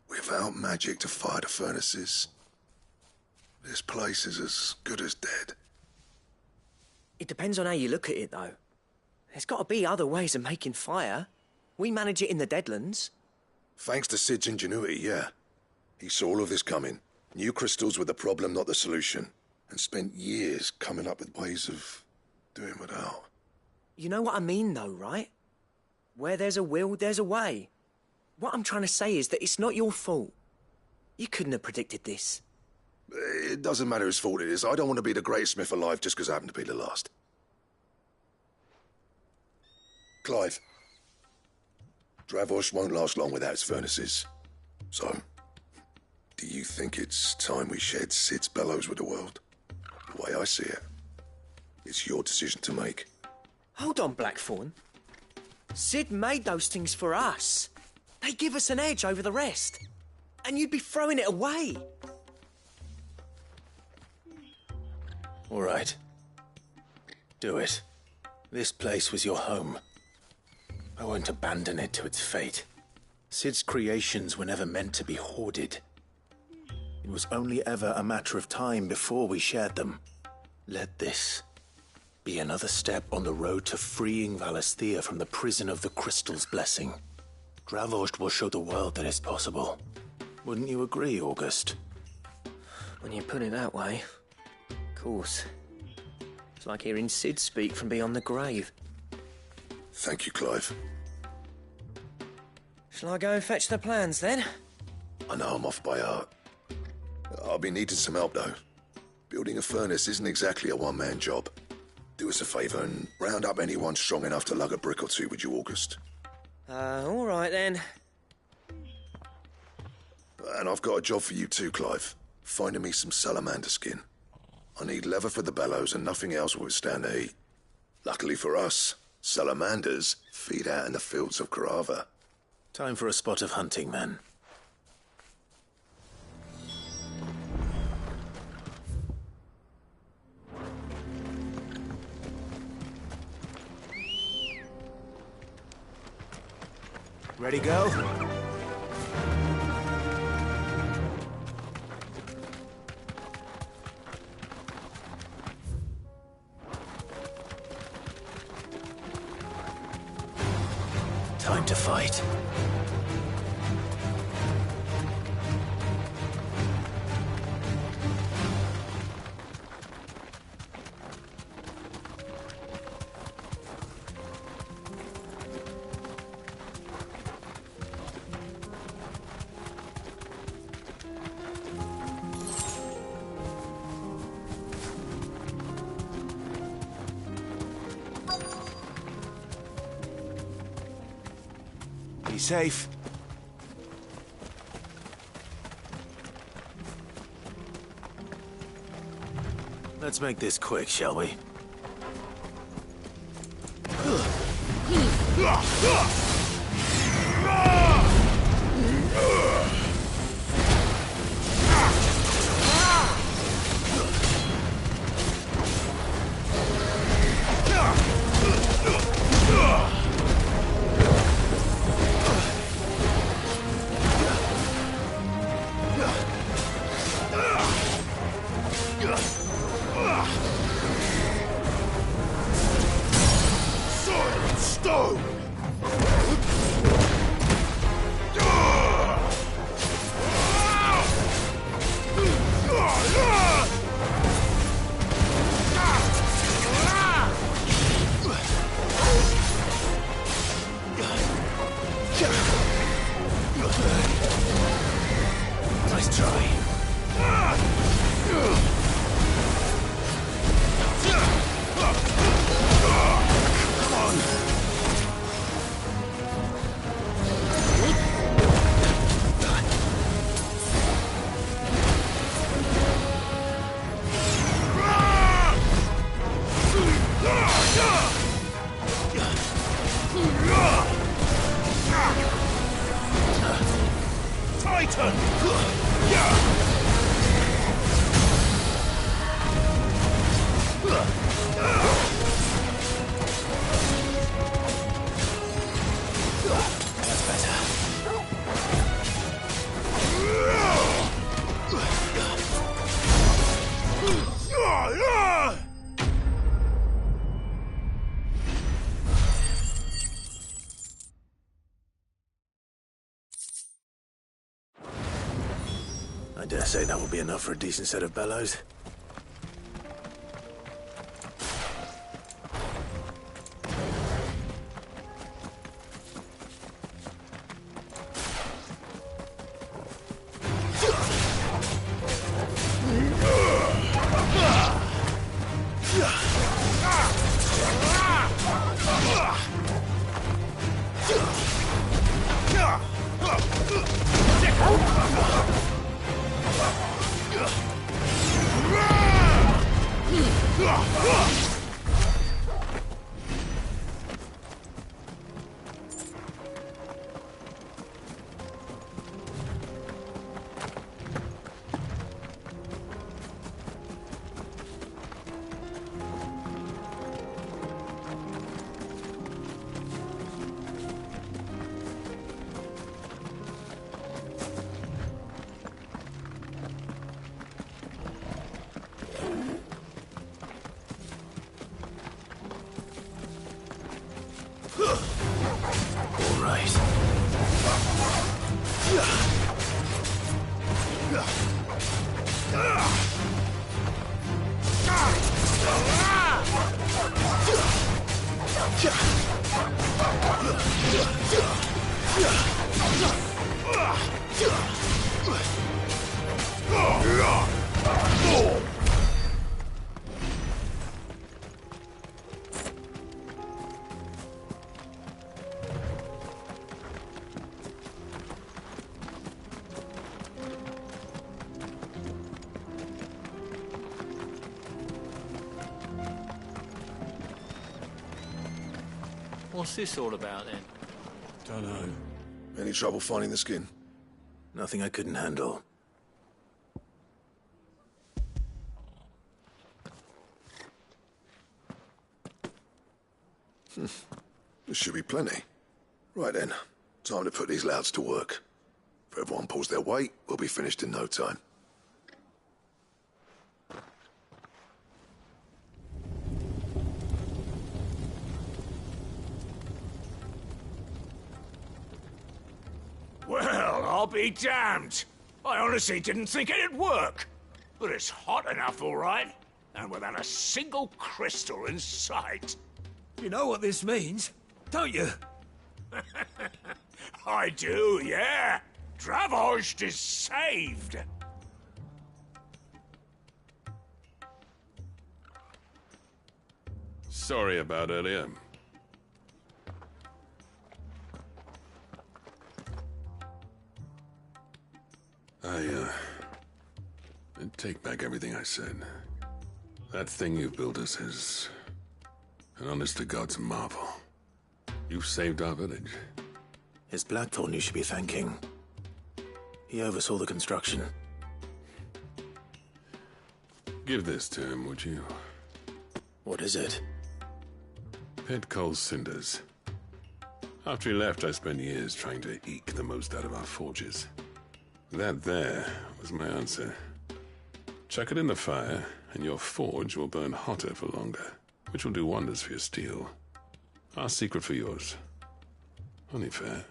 Without magic to fire the furnaces, this place is as good as dead. It depends on how you look at it, though. There's got to be other ways of making fire. We manage it in the Deadlands. Thanks to Sid's ingenuity, yeah. He saw all of this coming. New crystals were the problem, not the solution. And spent years coming up with ways of doing without. You know what I mean, though, right? Where there's a will, there's a way. What I'm trying to say is that it's not your fault. You couldn't have predicted this. It doesn't matter whose fault it is. I don't want to be the greatest smith alive just because I happen to be the last. Clive. Dravozd won't last long without its furnaces. So, do you think it's time we shared Sid's bellows with the world? The way I see it, it's your decision to make. Hold on, Blackthorn. Sid made those things for us. They give us an edge over the rest. And you'd be throwing it away. All right. Do it. This place was your home. I won't abandon it to its fate. Cid's creations were never meant to be hoarded. It was only ever a matter of time before we shared them. Let this be another step on the road to freeing Valisthea from the prison of the Crystal's blessing. Dravost will show the world that it's possible. Wouldn't you agree, August? When you put it that way, of course. It's like hearing Cid speak from beyond the grave. Thank you, Clive. Shall I go and fetch the plans, then? I know I'm off by heart. I'll be needing some help, though. Building a furnace isn't exactly a one-man job. Do us a favour and round up anyone strong enough to lug a brick or two, would you, August? All right, then. And I've got a job for you too, Clive. Finding me some salamander skin. I need leather for the bellows and nothing else will withstand the heat. Luckily for us, salamanders feed out in the fields of Carava. Time for a spot of hunting, then. Ready, go? Time to fight. Be safe. Let's make this quick, shall we? Nice try. Titan! That's better. I dare say that will be enough for a decent set of bellows. What's this all about, then? Dunno. Any trouble finding the skin? Nothing I couldn't handle. There should be plenty. Right then, time to put these louds to work. If everyone pulls their weight, we'll be finished in no time. Well, I'll be damned. I honestly didn't think it'd work. But it's hot enough, all right. And without a single crystal in sight. You know what this means, don't you? I do, yeah. Dravost is saved. Sorry about earlier. I take back everything I said. That thing you built us is an honest-to-God's marvel. You saved our village. It's Blackthorn you should be thanking. He oversaw the construction. Give this to him, would you? What is it? Pit Coal's cinders. After he left, I spent years trying to eke the most out of our forges. That there was my answer. Chuck it in the fire, and your forge will burn hotter for longer, which will do wonders for your steel. Our secret for yours. Only fair.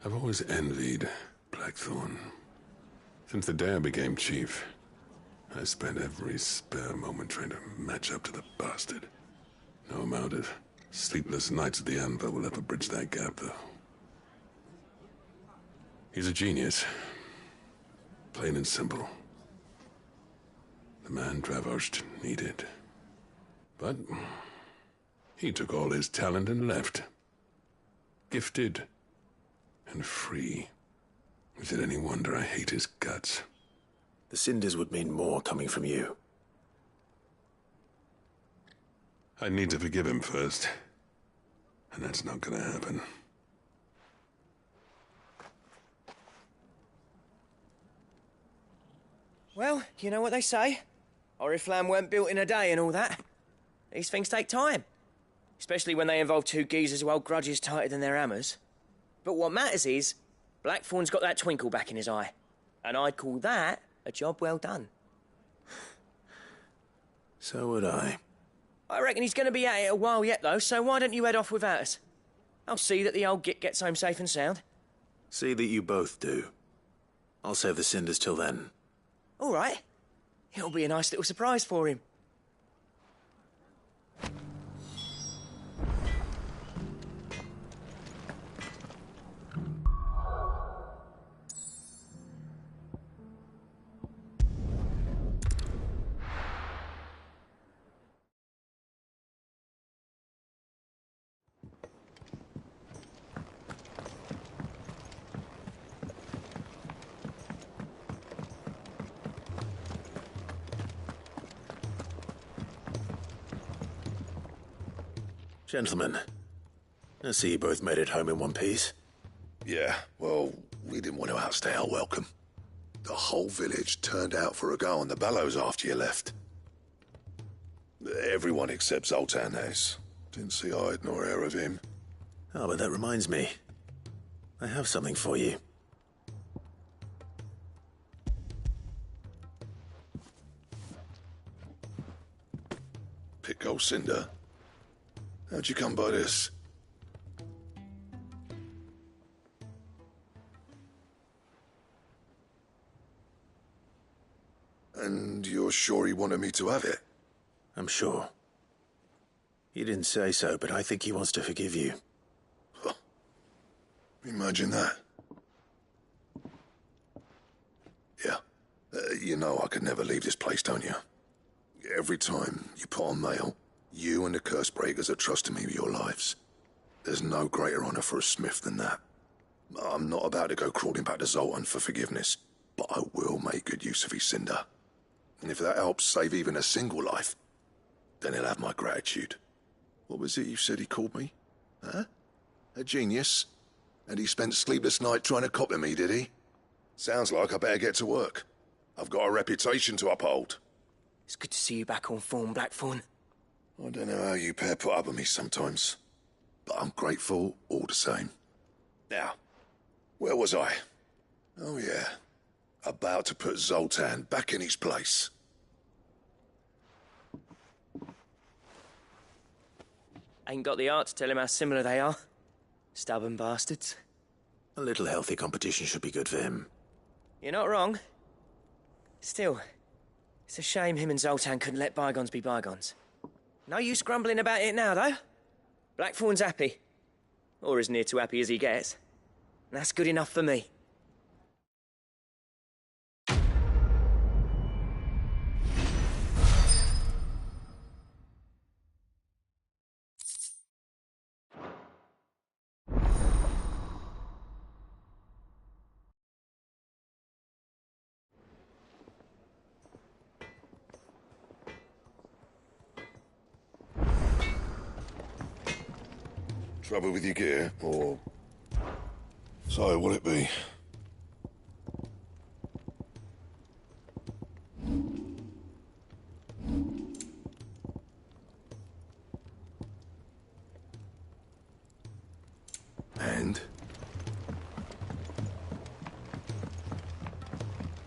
I've always envied Blackthorn. Since the day I became chief, I spent every spare moment trying to match up to the bastard. No amount of sleepless nights at the anvil will ever bridge that gap, though. He's a genius. Plain and simple. The man Dravost needed. But he took all his talent and left. Gifted and free. Is it any wonder I hate his guts? The cinders would mean more coming from you. I need to forgive him first. And that's not gonna happen. Well, you know what they say. Oriflamme weren't built in a day and all that. These things take time. Especially when they involve two geezers who hold grudges tighter than their hammers. But what matters is, Blackthorn's got that twinkle back in his eye. And I'd call that a job well done. So would I. I reckon he's going to be at it a while yet, though, so why don't you head off without us? I'll see that the old git gets home safe and sound. See that you both do. I'll save the cinders till then. All right. It'll be a nice little surprise for him. Gentlemen, I see you both made it home in one piece. Yeah, well, we didn't want to outstay our welcome. The whole village turned out for a go on the bellows after you left. Everyone except Zoltan has. Didn't see hide nor hair of him. Oh, but that reminds me. I have something for you. Pick old cinder. How'd you come by this? And you're sure he wanted me to have it? I'm sure. He didn't say so, but I think he wants to forgive you. Huh. Imagine that. Yeah. You know I could never leave this place, don't you? Every time you put on mail, you and the curse breakers are trusting me with your lives. There's no greater honor for a smith than that. I'm not about to go crawling back to Zoltan for forgiveness, but I will make good use of his cinder. And if that helps save even a single life, then he'll have my gratitude. What was it you said he called me? Huh? A genius? And he spent sleepless night trying to copy me, did he? Sounds like I better get to work. I've got a reputation to uphold. It's good to see you back on form, Blackthorn. I don't know how you pair put up with me sometimes, but I'm grateful all the same. Now, where was I? Oh yeah, about to put Zoltan back in his place. Ain't got the art to tell him how similar they are. Stubborn bastards. A little healthy competition should be good for him. You're not wrong. Still, it's a shame him and Zoltan couldn't let bygones be bygones. No use grumbling about it now, though. Blackthorn's happy. Or as near to happy as he gets. And that's good enough for me. Trouble with your gear, or... So, will it be? And?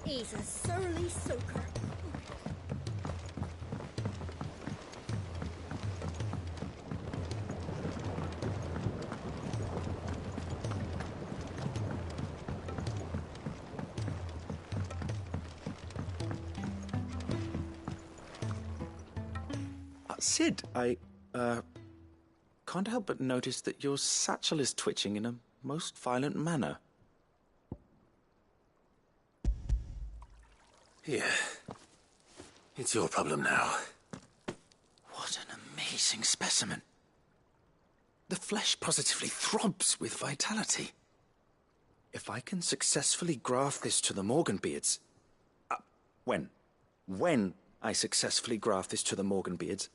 He's a surly soaker. Sid, I can't help but notice that your satchel is twitching in a most violent manner. Yeah. It's your problem now. What an amazing specimen. The flesh positively throbs with vitality. If I can successfully graft this to the Morganbeards... When I successfully graft this to the Morganbeards,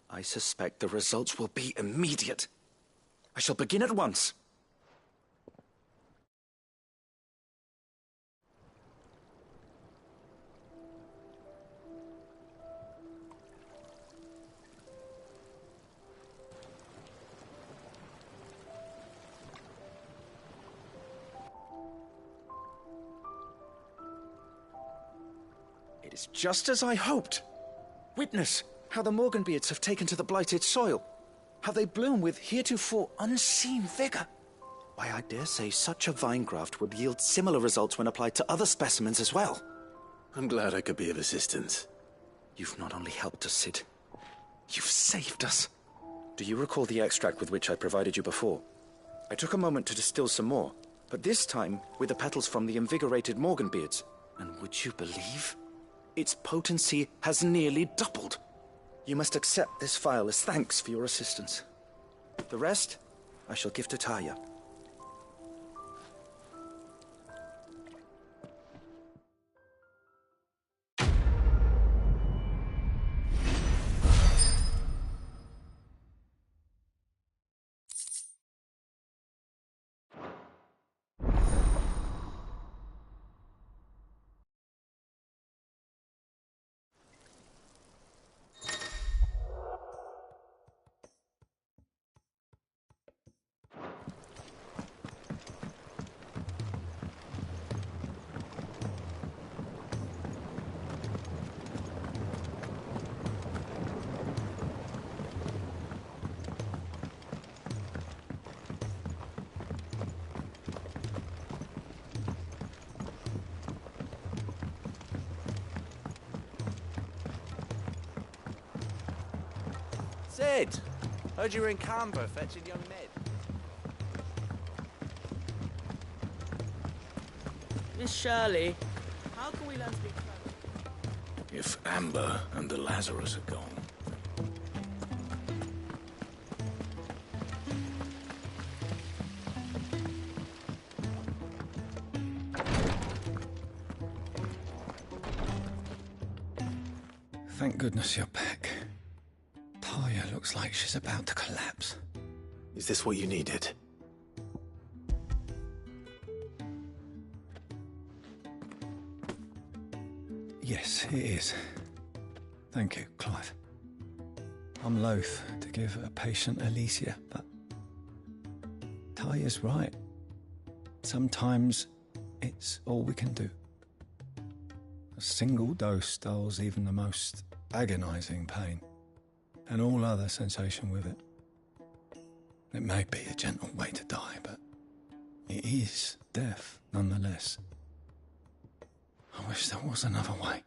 I suspect the results will be immediate. I shall begin at once. It is just as I hoped. Witness how the Morganbeards have taken to the blighted soil. How they bloom with heretofore unseen vigor. Why, I dare say such a vine graft would yield similar results when applied to other specimens as well. I'm glad I could be of assistance. You've not only helped us, Sid, you've saved us. Do you recall the extract with which I provided you before? I took a moment to distill some more, but this time with the petals from the invigorated Morganbeards. And would you believe? Its potency has nearly doubled. You must accept this vial as thanks for your assistance. The rest, I shall give to Taya. Sid! Heard you were in Canberra fetching young Ned. Miss Shirley, how can we learn to be close? If Amber and the Lazarus are gone. Thank goodness you're back. looks like she's about to collapse. Is this what you needed? Yes, it is. Thank you, Clive. I'm loath to give a patient Alicia, but Taya's right. Sometimes it's all we can do. A single dose dulls even the most agonizing pain, and all other sensation with it. It may be a gentle way to die, but it is death nonetheless. I wish there was another way.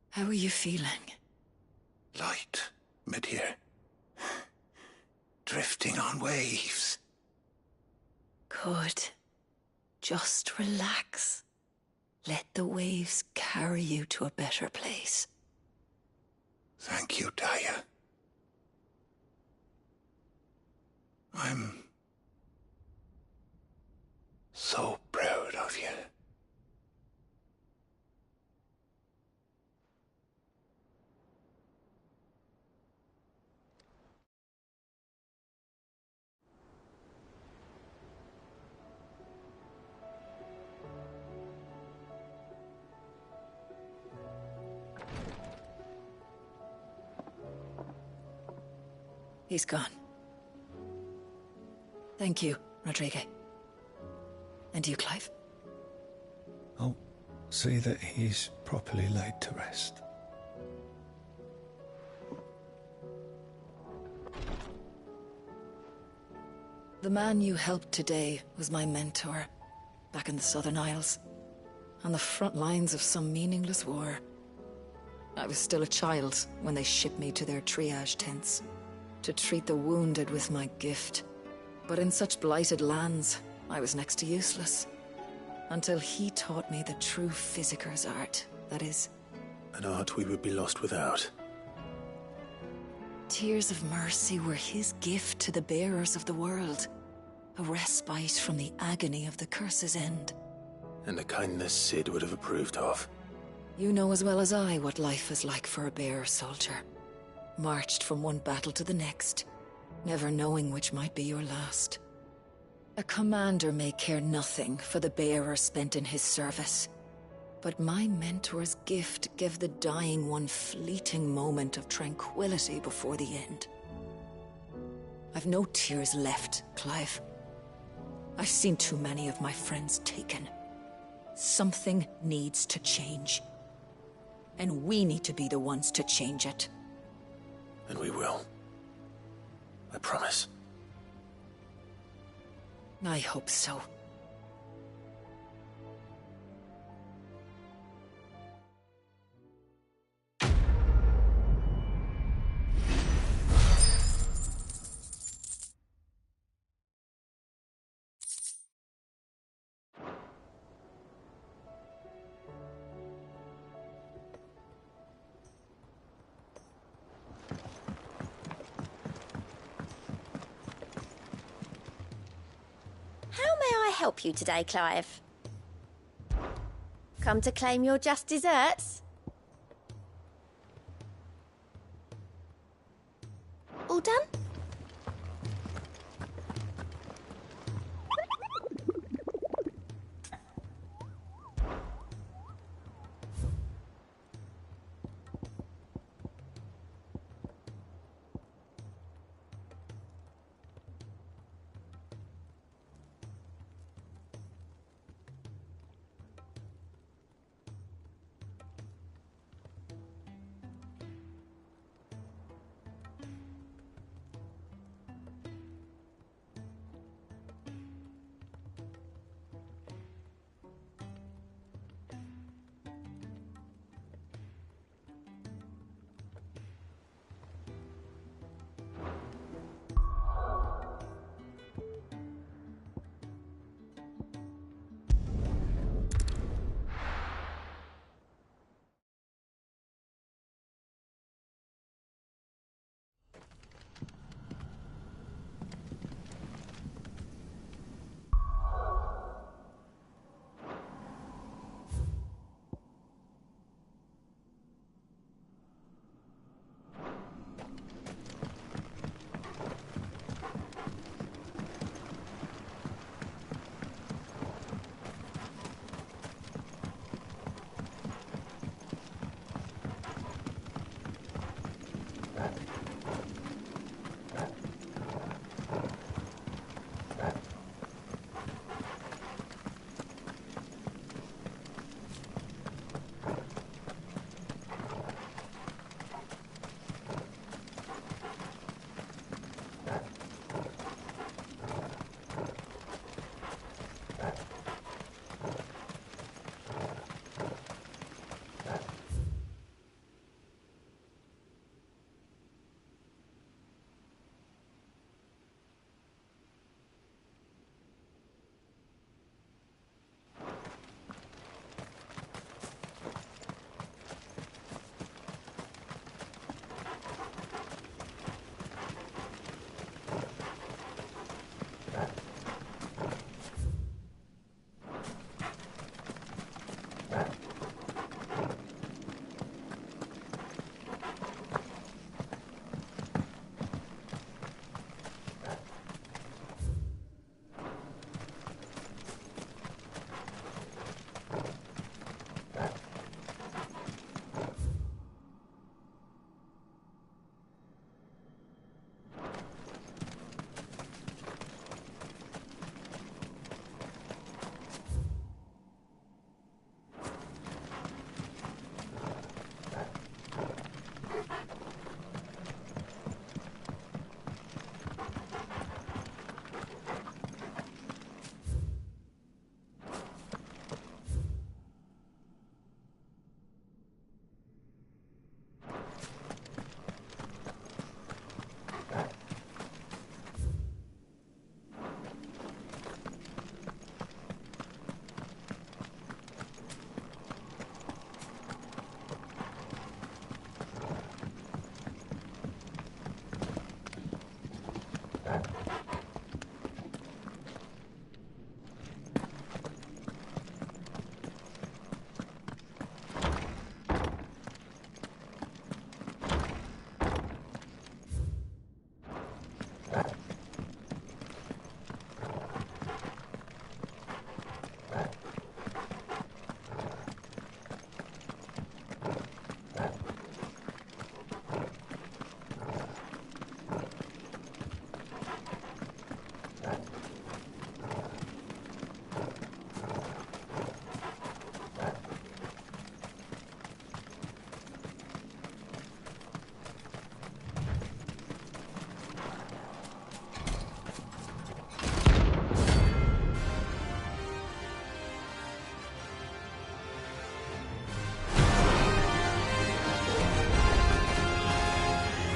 How are you feeling? Light, mid-here. Drifting on waves. Good. Just relax. Let the waves carry you to a better place. Thank you, Taya. I'm so proud of you. He's gone. Thank you, Rodrigo. And you, Clive? I'll see that he's properly laid to rest. The man you helped today was my mentor, back in the Southern Isles, on the front lines of some meaningless war. I was still a child when they shipped me to their triage tents, to treat the wounded with my gift. But in such blighted lands, I was next to useless. Until he taught me the true physicker's art, that is. An art we would be lost without. Tears of mercy were his gift to the bearers of the world. A respite from the agony of the curse's end. And a kindness Sid would have approved of. You know as well as I what life is like for a bearer soldier. Marched from one battle to the next, never knowing which might be your last. A commander may care nothing for the bearer spent in his service, but my mentor's gift gave the dying one fleeting moment of tranquility before the end. I've no tears left, Clive. I've seen too many of my friends taken. Something needs to change. And we need to be the ones to change it. And we will. I promise. I hope so. Help you today, Clive? Come to claim your just desserts? All done?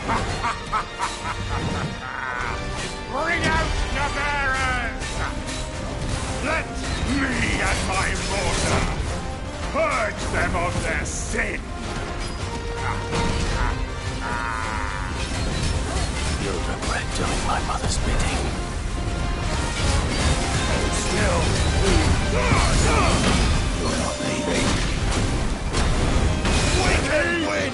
Bring out the bearers! Let me and my mortar purge them of their sin! You'll regret doing my mother's bidding. Still, You're not leaving. we can win!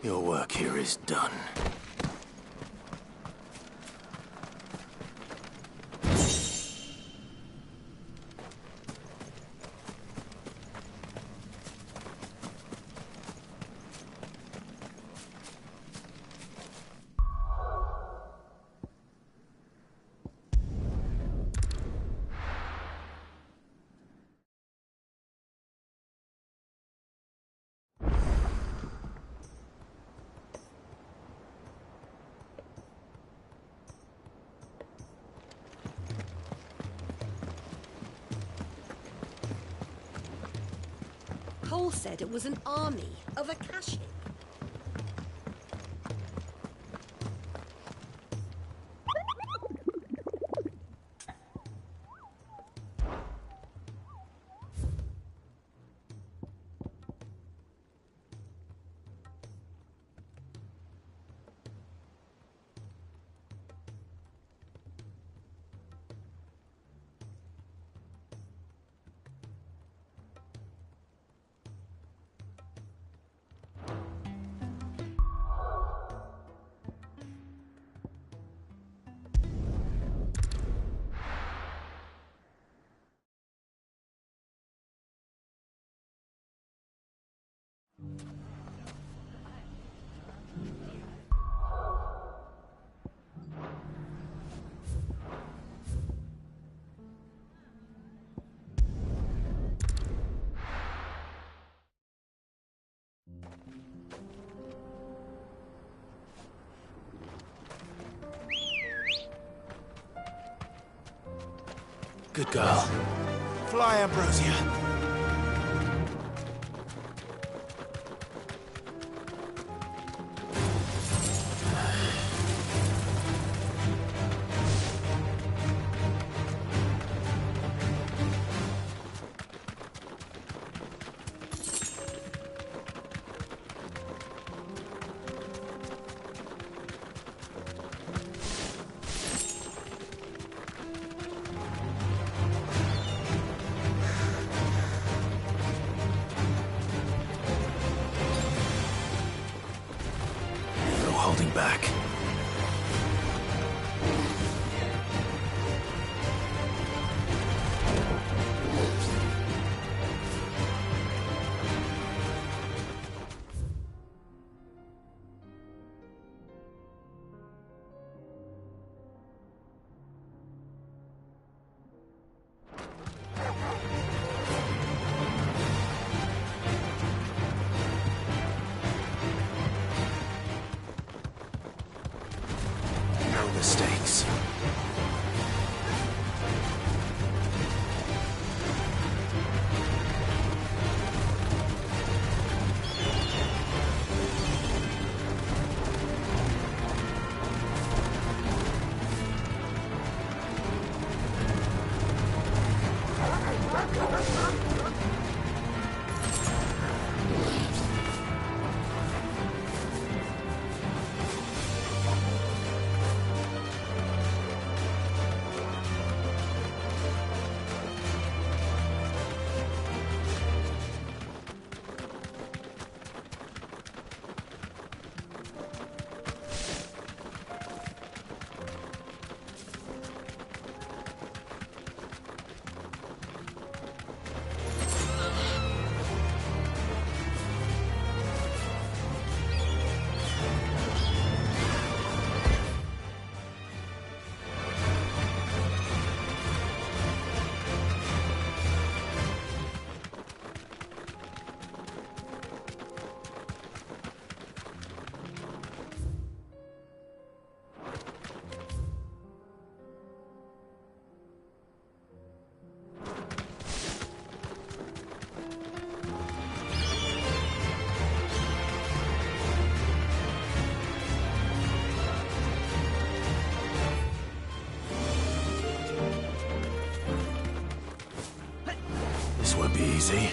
Your work here is done. Cole said it was an army of Akashic. Good girl. Fly, Ambrosia. back. No mistakes. This won't be easy.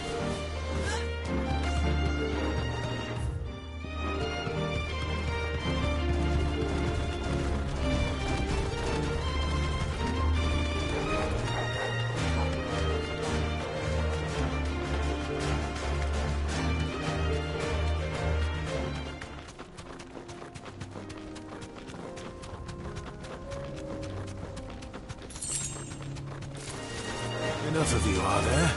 Enough of you, are there?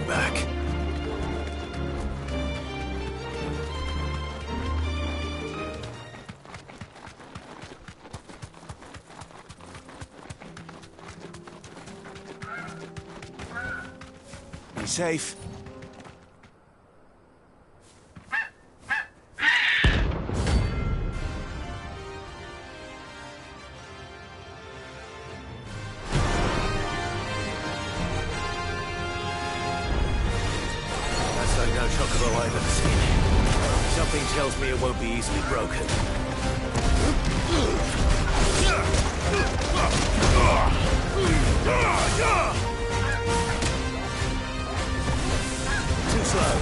back. Be safe. That's like no chocobo I've ever seen. Something tells me it won't be easily broken. Too slow.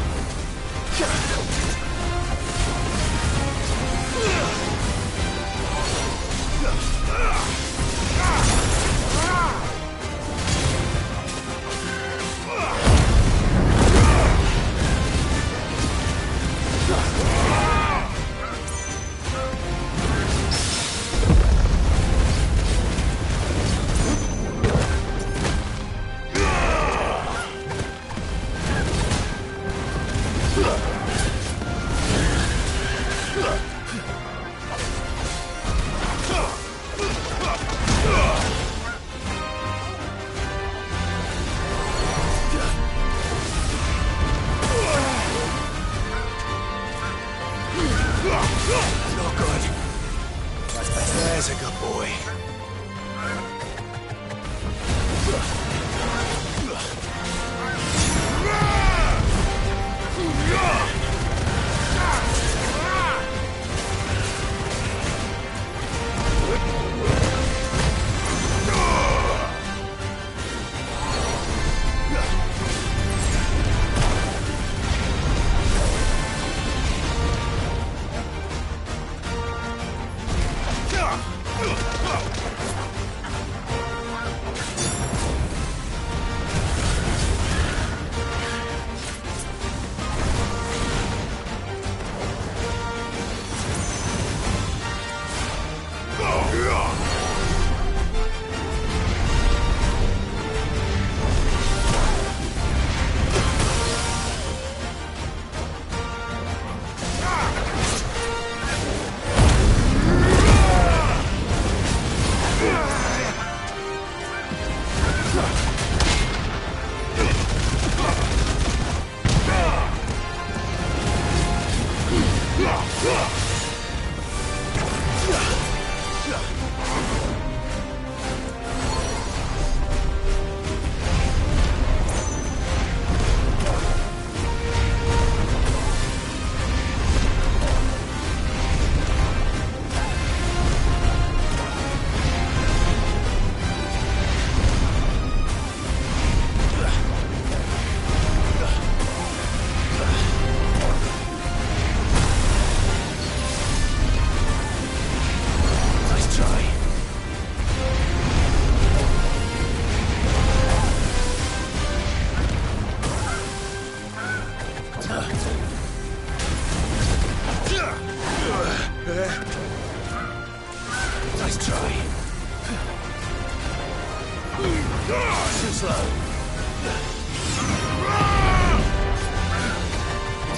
Not good. There's a good boy. Nice try. Too slow.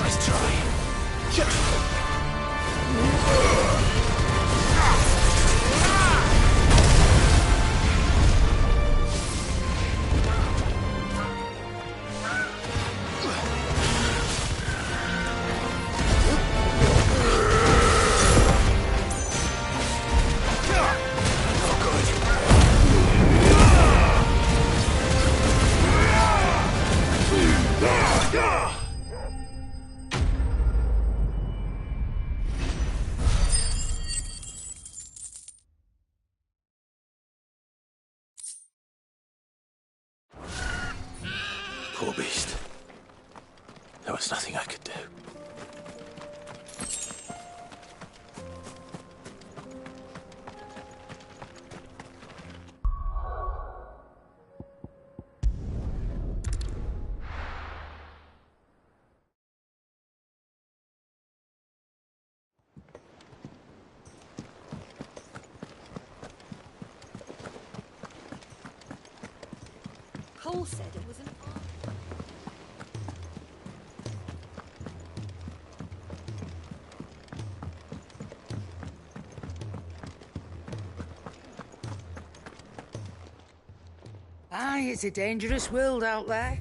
Nice try. Poor beast. There was nothing I could do. Cole said it was an... Aye, it's a dangerous world out there.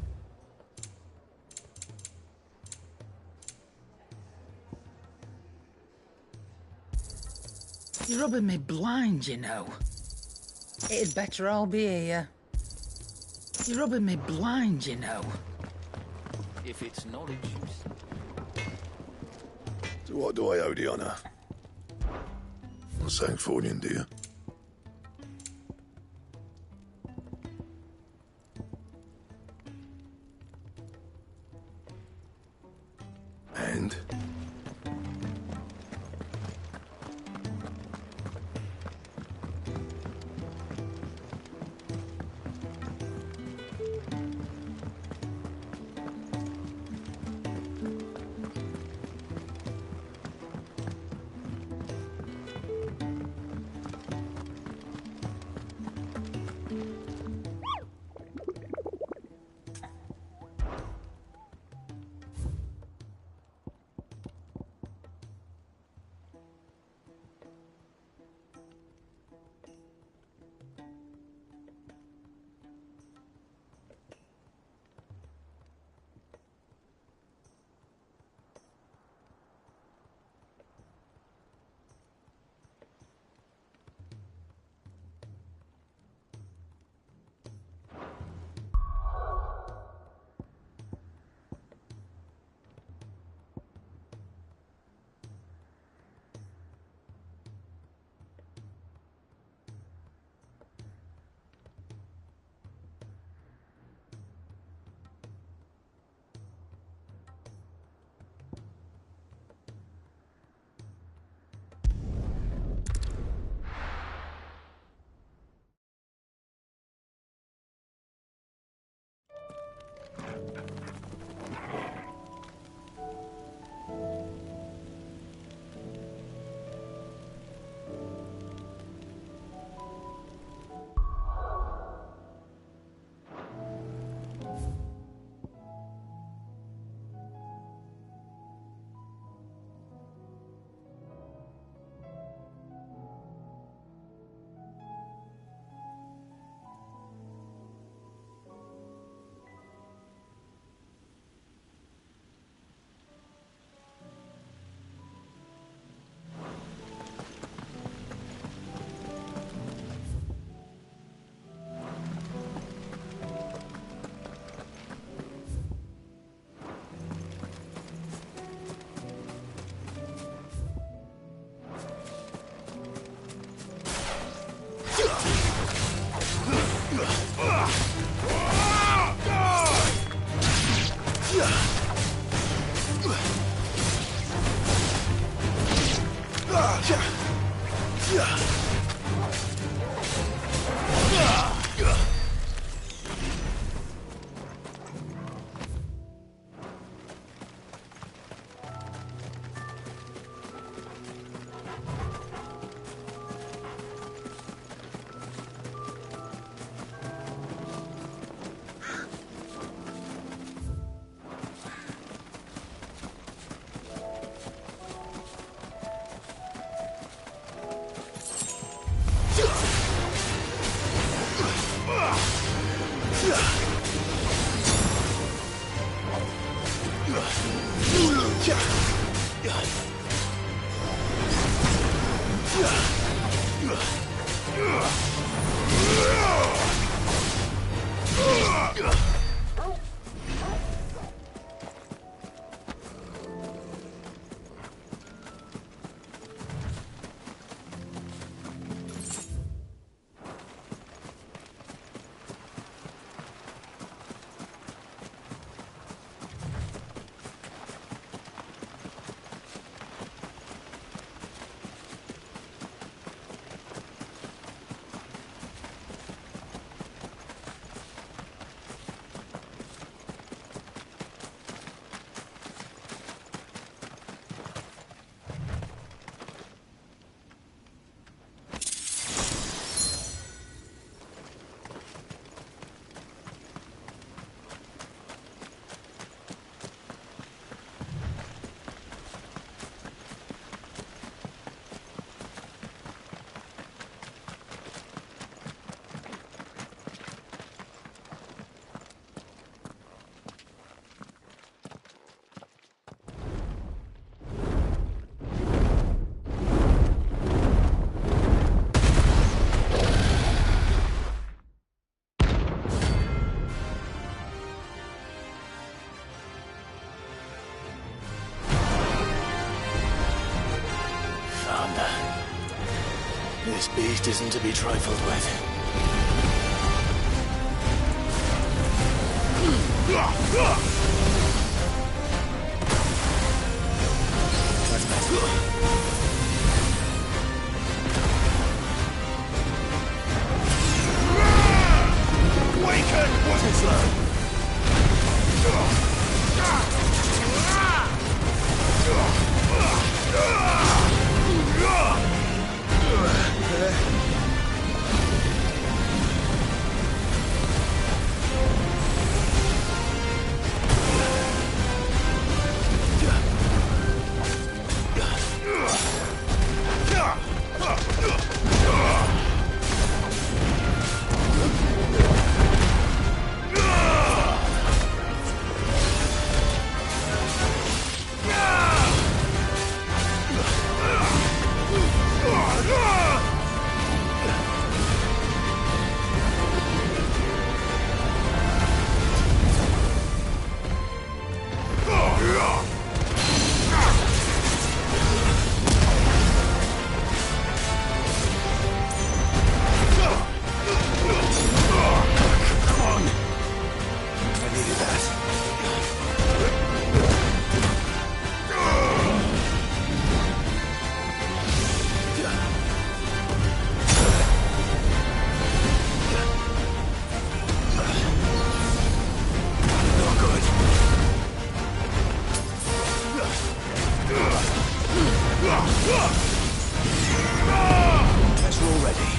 You're rubbing me blind, you know. It'd better all be here. You're rubbing me blind, you know. If it's knowledge use. So what do I owe the honour? Not saying Fornian, do you? And? This beast isn't to be trifled with. Awaken! What's it slow? Guess we're all ready.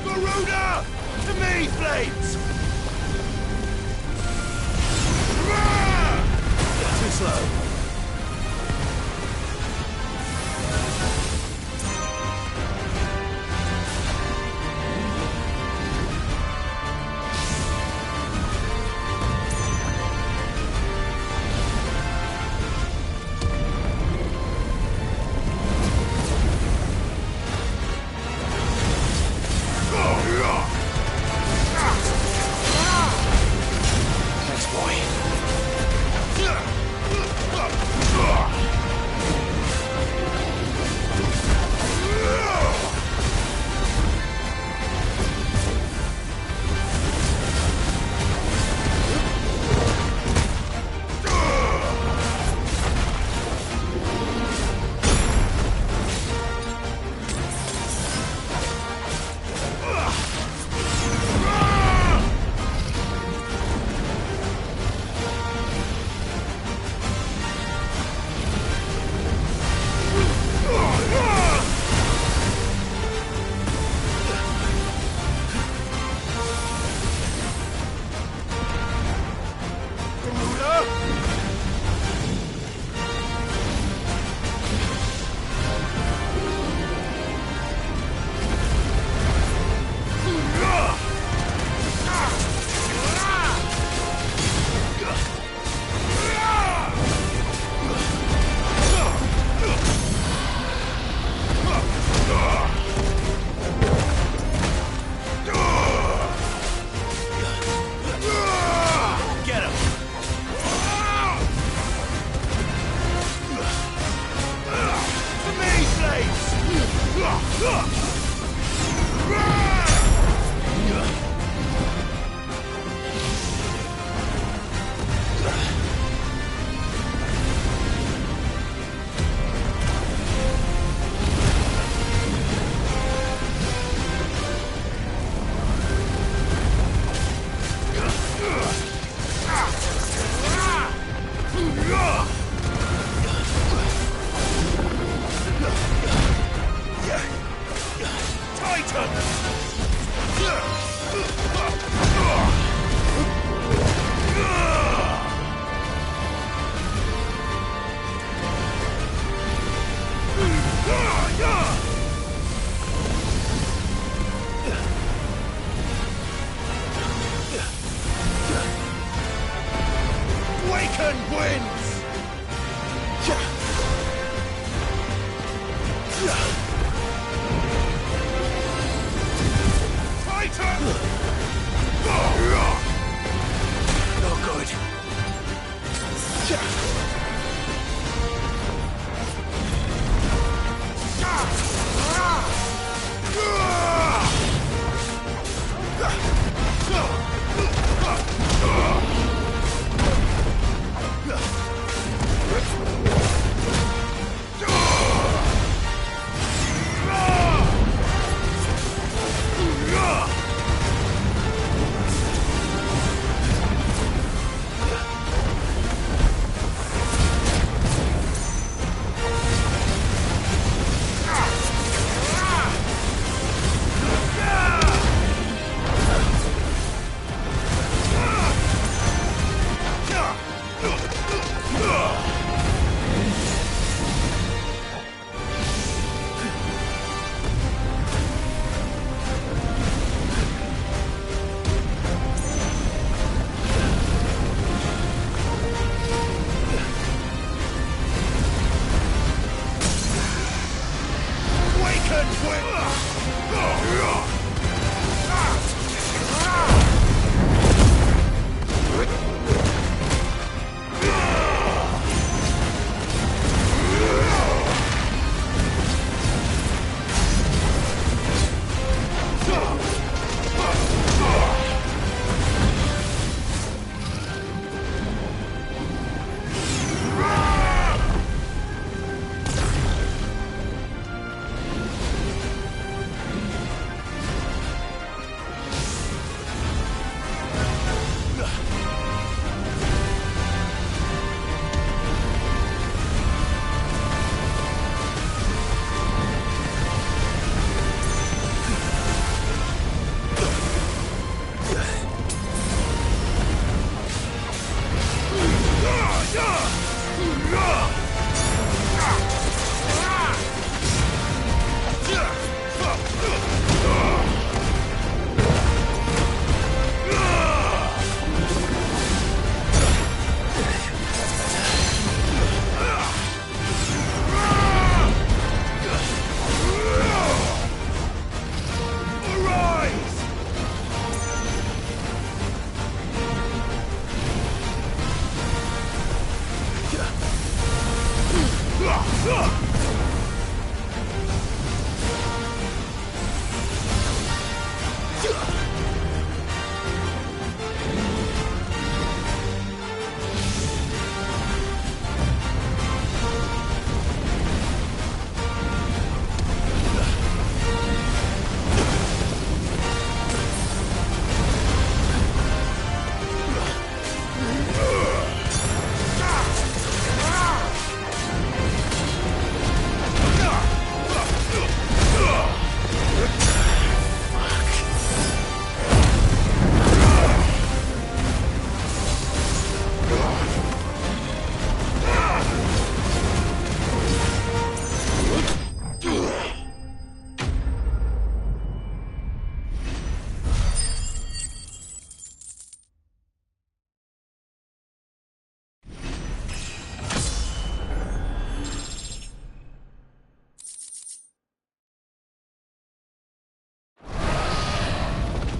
Garuda! To me, Flames! Too slow. Next boy. No good.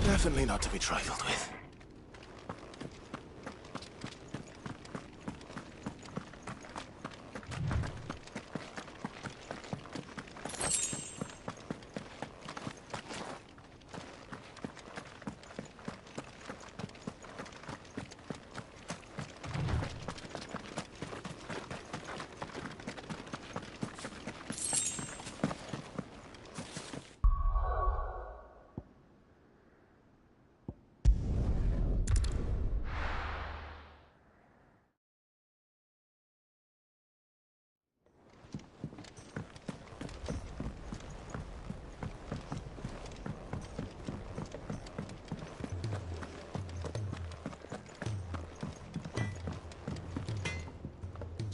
Definitely not to be trifled with.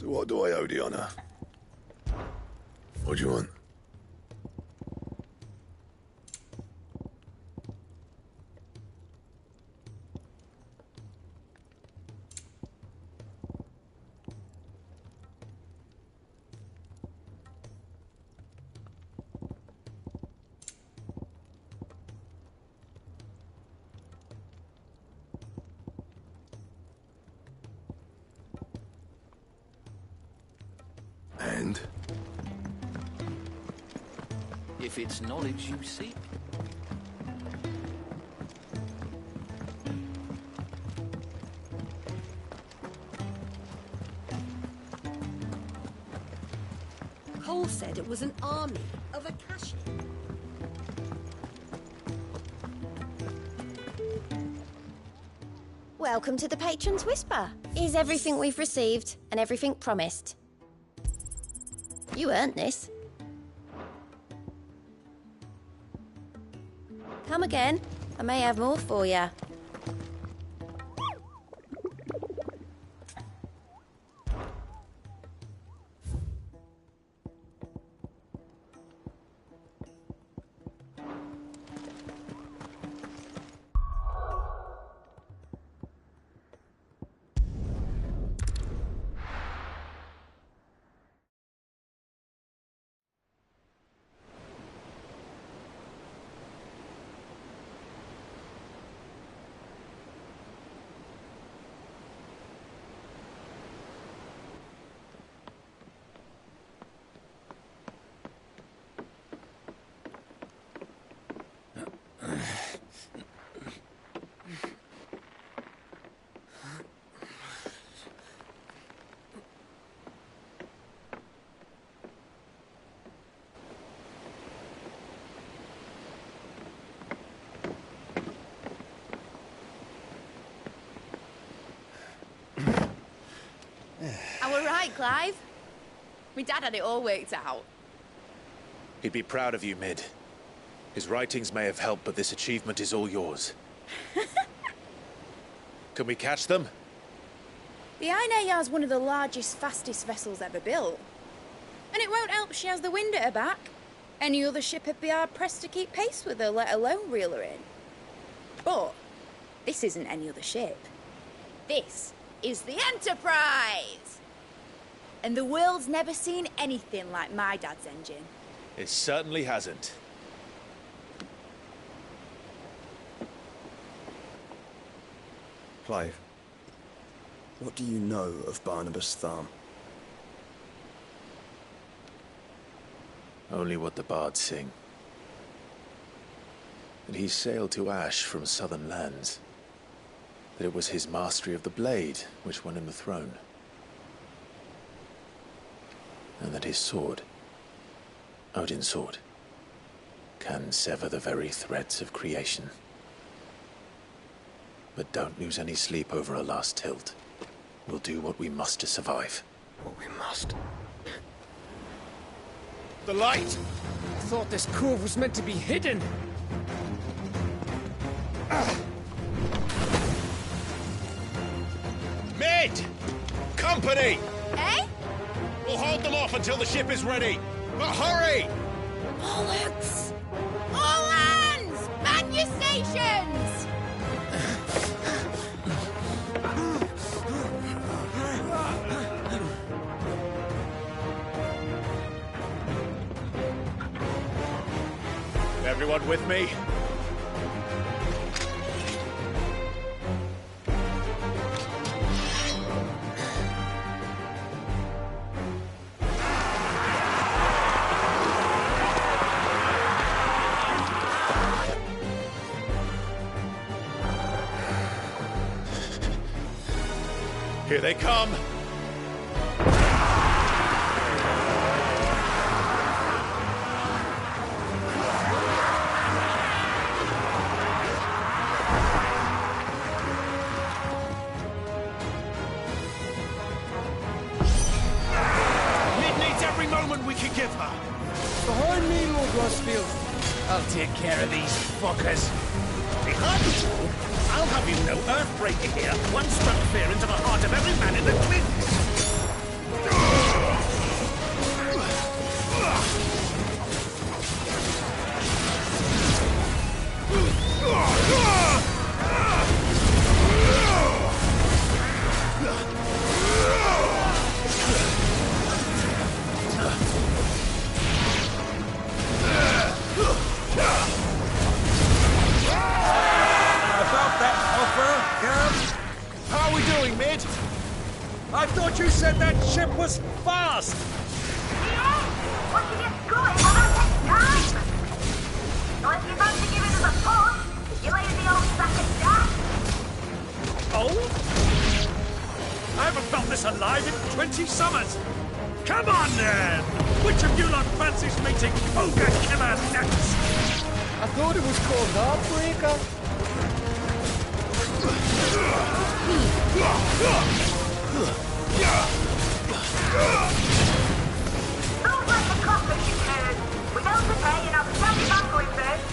So what do I owe the honour? What do you want? if it's knowledge you seek. Cole said it was an army of Akashi. Welcome to the Patron's Whisper. Here's everything we've received and everything promised. You earned this. Come again. I may have more for you. I were right, Clive. My dad had it all worked out. He'd be proud of you, Mid. His writings may have helped, but this achievement is all yours. Can we catch them? The Ainayar's one of the largest, fastest vessels ever built. And it won't help she has the wind at her back. Any other ship would be hard-pressed to keep pace with her, let alone reel her in. But this isn't any other ship. This is the Enterprise! And the world's never seen anything like my dad's engine. It certainly hasn't. Clive, what do you know of Barnabas Tharm? Only what the bards sing. That he sailed to Ash from southern lands. That it was his mastery of the blade which won him the throne. And that his sword, Odin's sword, can sever the very threads of creation. But don't lose any sleep over a last tilt. We'll do what we must to survive. What we must? The light! I thought this cove was meant to be hidden. Mid! Company! Eh? We'll hold them off until the ship is ready. But hurry! Bollocks! All hands! Man your stations! Everyone with me? Here they come! Behind me, Lord Rosfield. I'll take care of these fuckers. Behind you? I'll have you know Earthbreaker here. One struck fear into the heart of every man in the Twins. How are we doing, Mid? I thought you said that ship was fast! But you get going, will that take time? survive in 20 summers. Come on, then! Which of you lot fancies meeting Ogre Killer next? I thought it was called Heartbreaker. Feels like a coffin, you turd. Without the pay, and I'll be standing back going first.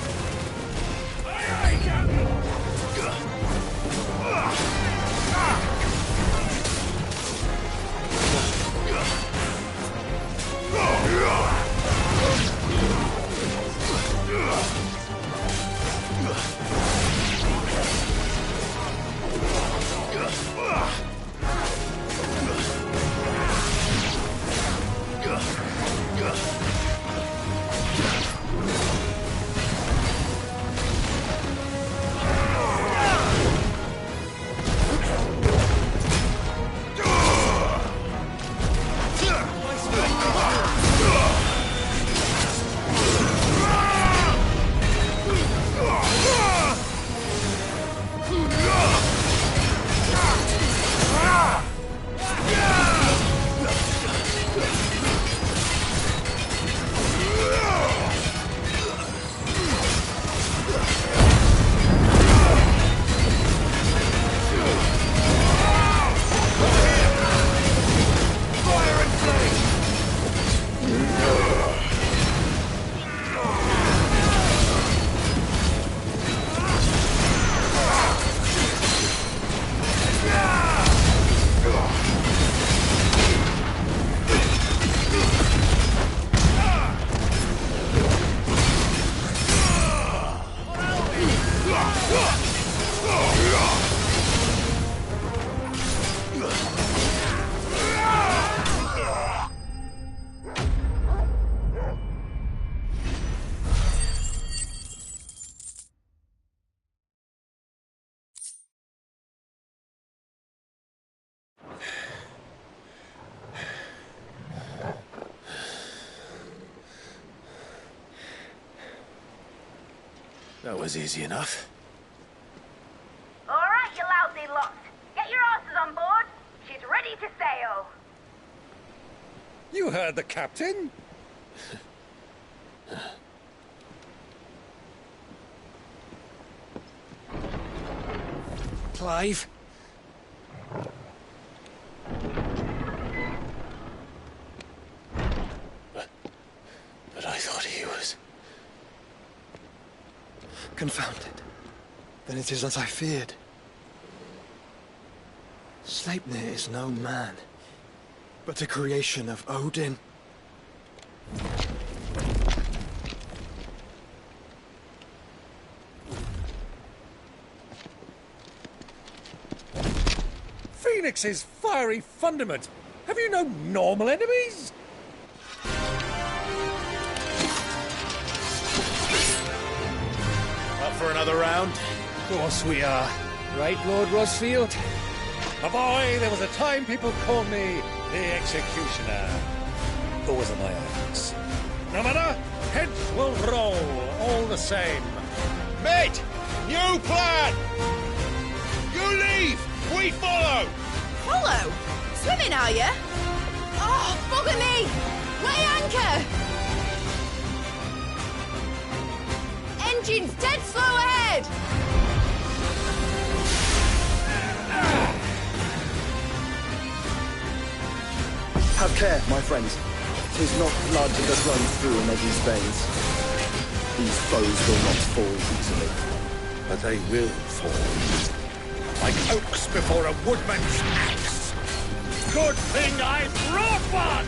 That was easy enough. All right, you lousy lot. Get your asses on board. She's ready to sail. You heard the captain. Clive? But I thought he was... Confounded. Then it is as I feared. Sleipnir is no man, but a creation of Odin. Phoenix's fiery fundament. Have you no normal enemies? Up for another round? Of course we are. Right, Lord Rosfield? A boy, there was a time people called me the Executioner. Those are my acts. No matter, heads will roll all the same. Mate! New plan! You leave! We follow! Follow? Swimming, are you? Oh, bugger me! Weigh anchor! Engine's dead slow ahead! Have care, my friends. 'Tis not blood that runs through Negi's veins. These foes will not fall easily. But they will fall. Like oaks before a woodman's axe. Good thing I brought one!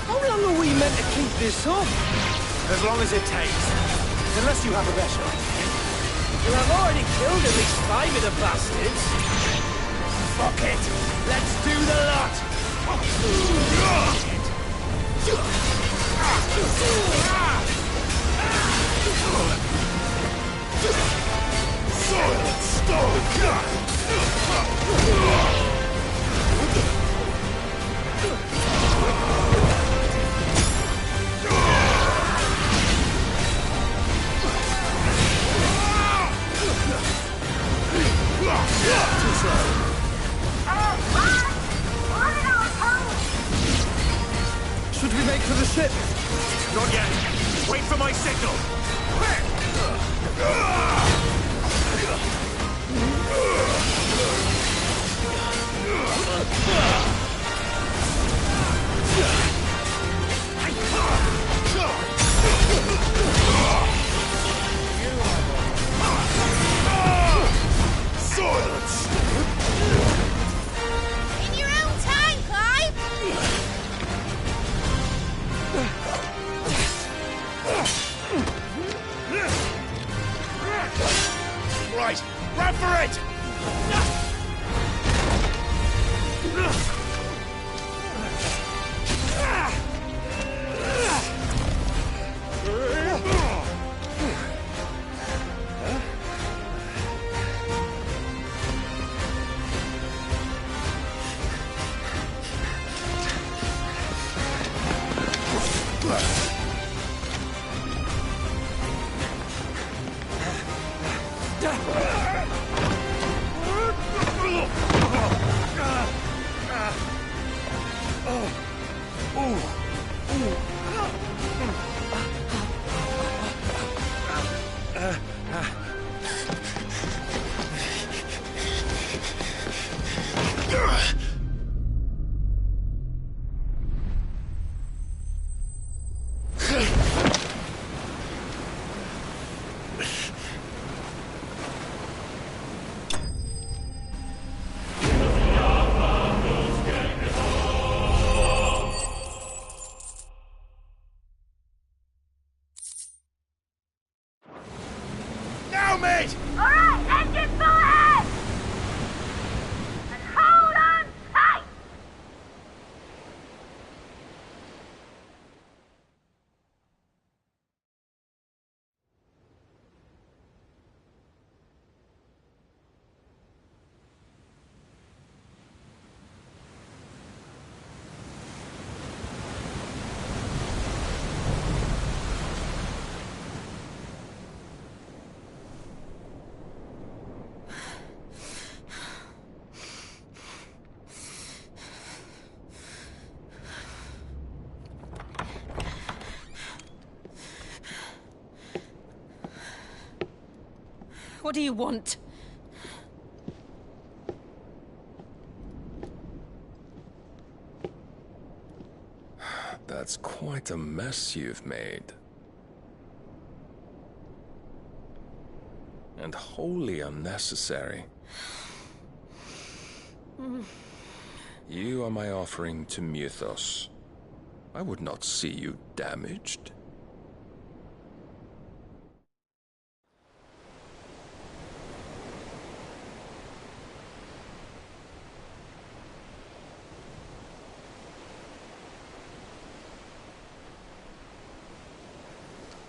How long are we meant to keep this up? As long as it takes. Unless you have a better idea. Well, I've already killed at least 5 of the bastards. Fuck it! Let's do the lot! Solid stone! Yeah! to the ship! Not yet! Wait for my signal! Silence! In your own time, Clive! Right, run for it! Now, mate! Alright, engine full ahead! And hold on tight! What do you want? That's quite a mess you've made. And wholly unnecessary. You are my offering to Mythos. I would not see you damaged.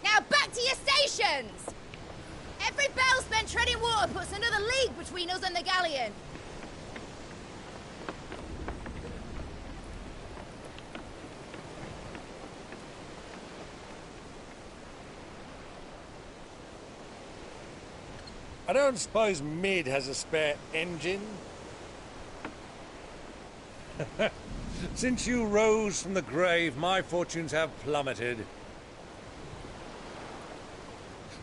Now back to your stations! Every bell spent treading water puts another league between us and the galleon. I don't suppose Mid has a spare engine? Since you rose from the grave, my fortunes have plummeted.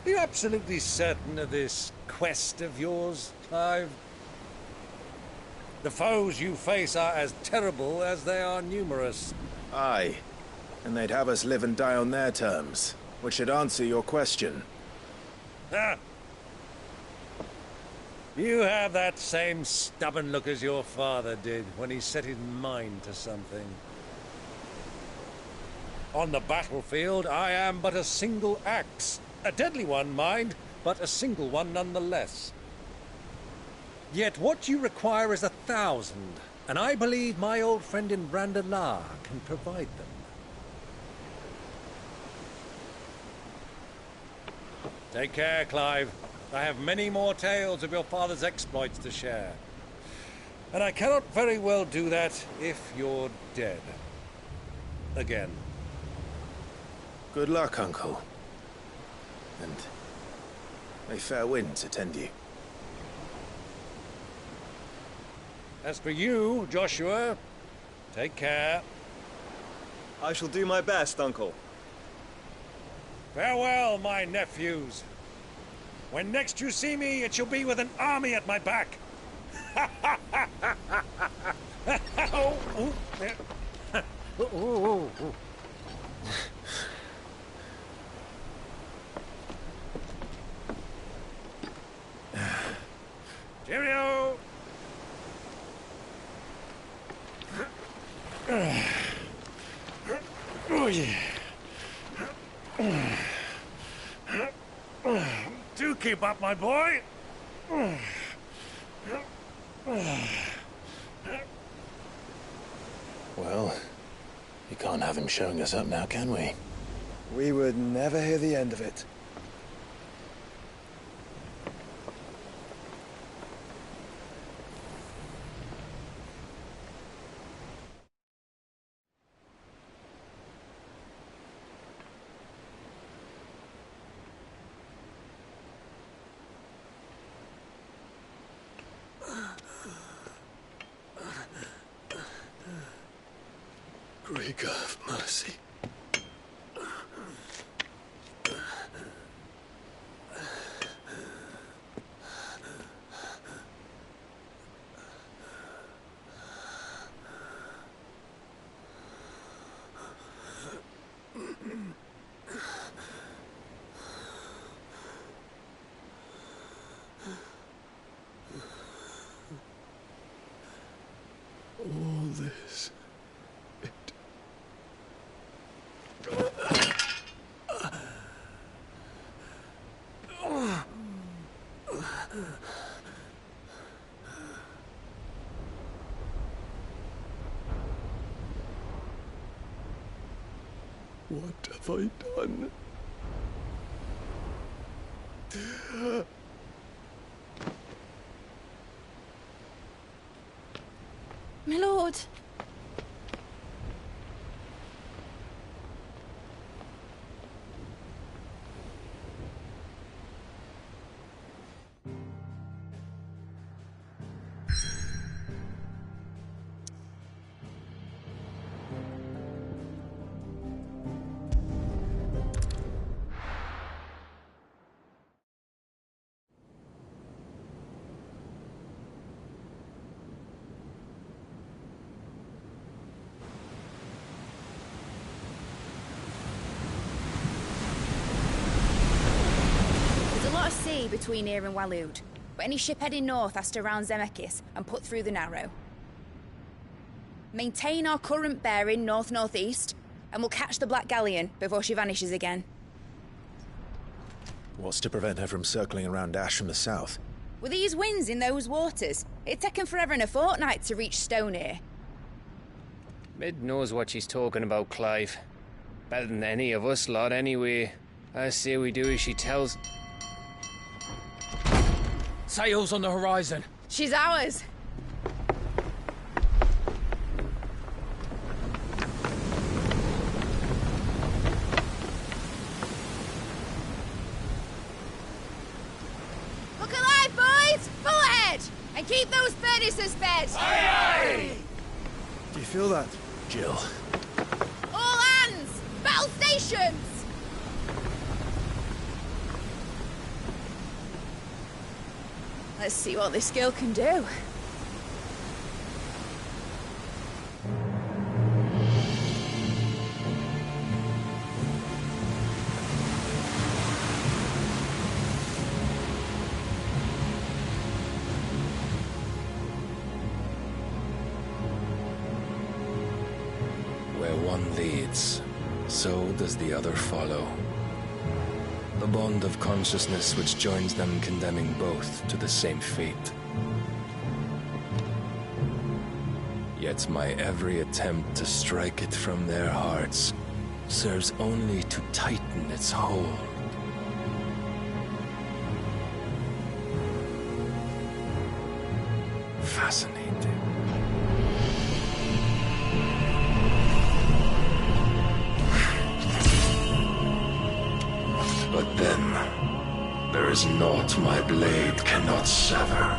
Are you absolutely certain of this quest of yours, Clive? The foes you face are as terrible as they are numerous. Aye. And they'd have us live and die on their terms, which should answer your question. Ha! You have that same stubborn look as your father did when he set his mind to something. On the battlefield, I am but a single axe. A deadly one, mind, but a single one nonetheless. Yet what you require is 1,000, and I believe my old friend in Brandalar can provide them. Take care, Clive. I have many more tales of your father's exploits to share. And I cannot very well do that if you're dead. Again. Good luck, Uncle. And may fair winds attend you. As for you, Joshua, take care. I shall do my best, Uncle. Farewell, my nephews. When next you see me, it shall be with an army at my back. Oh, oh, there. Oh, oh, oh. Cheerio! Oh, yeah. Do keep up, my boy. Well, you can't have him showing us up now, can we? We would never hear the end of it. Great God of mercy. All this. What have I done? My lord. Between here and Waloed, but any ship heading north has to round Zemeckis and put through the Narrow. Maintain our current bearing north-northeast, and we'll catch the Black Galleon before she vanishes again. What's to prevent her from circling around Ash from the south? With these winds in those waters, it'd take 'em forever and a fortnight to reach Stone here. Mid knows what she's talking about, Clive. Better than any of us lot, anyway. I say we do as she tells. Sails on the horizon. She's ours. Look alive, boys! Full ahead! And keep those furnaces fed! Aye, aye! Do you feel that? Jill. All hands! Battle stations! Let's see what this girl can do. Where one leads, so does the other follow. The bond of consciousness which joins them condemning both to the same fate. Yet my every attempt to strike it from their hearts serves only to tighten its hold. Fascinating. But then, there is naught my blade cannot sever.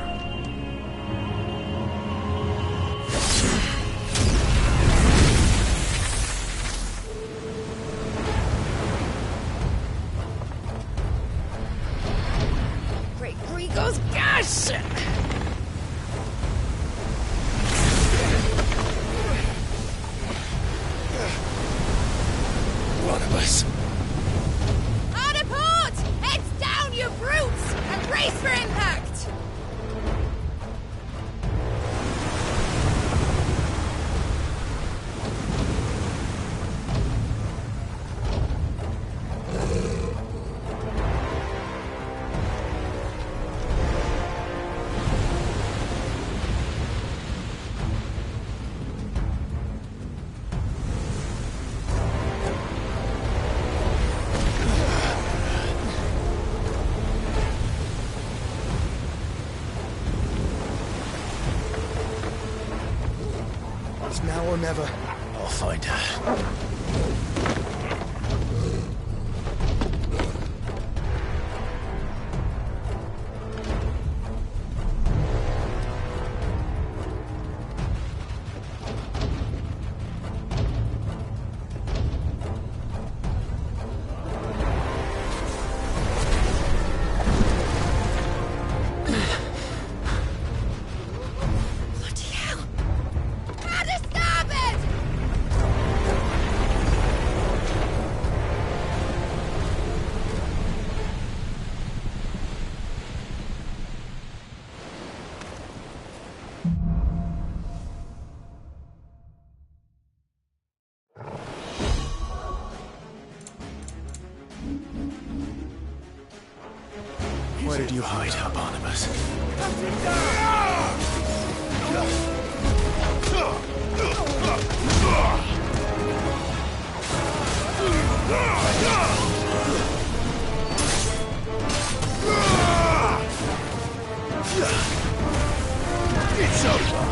Yes! Barnabas. Hard a port! Heads down, you brutes! And brace for impact! It's now or never. I'll find her. Where did you hide her, Barnabas? It's over.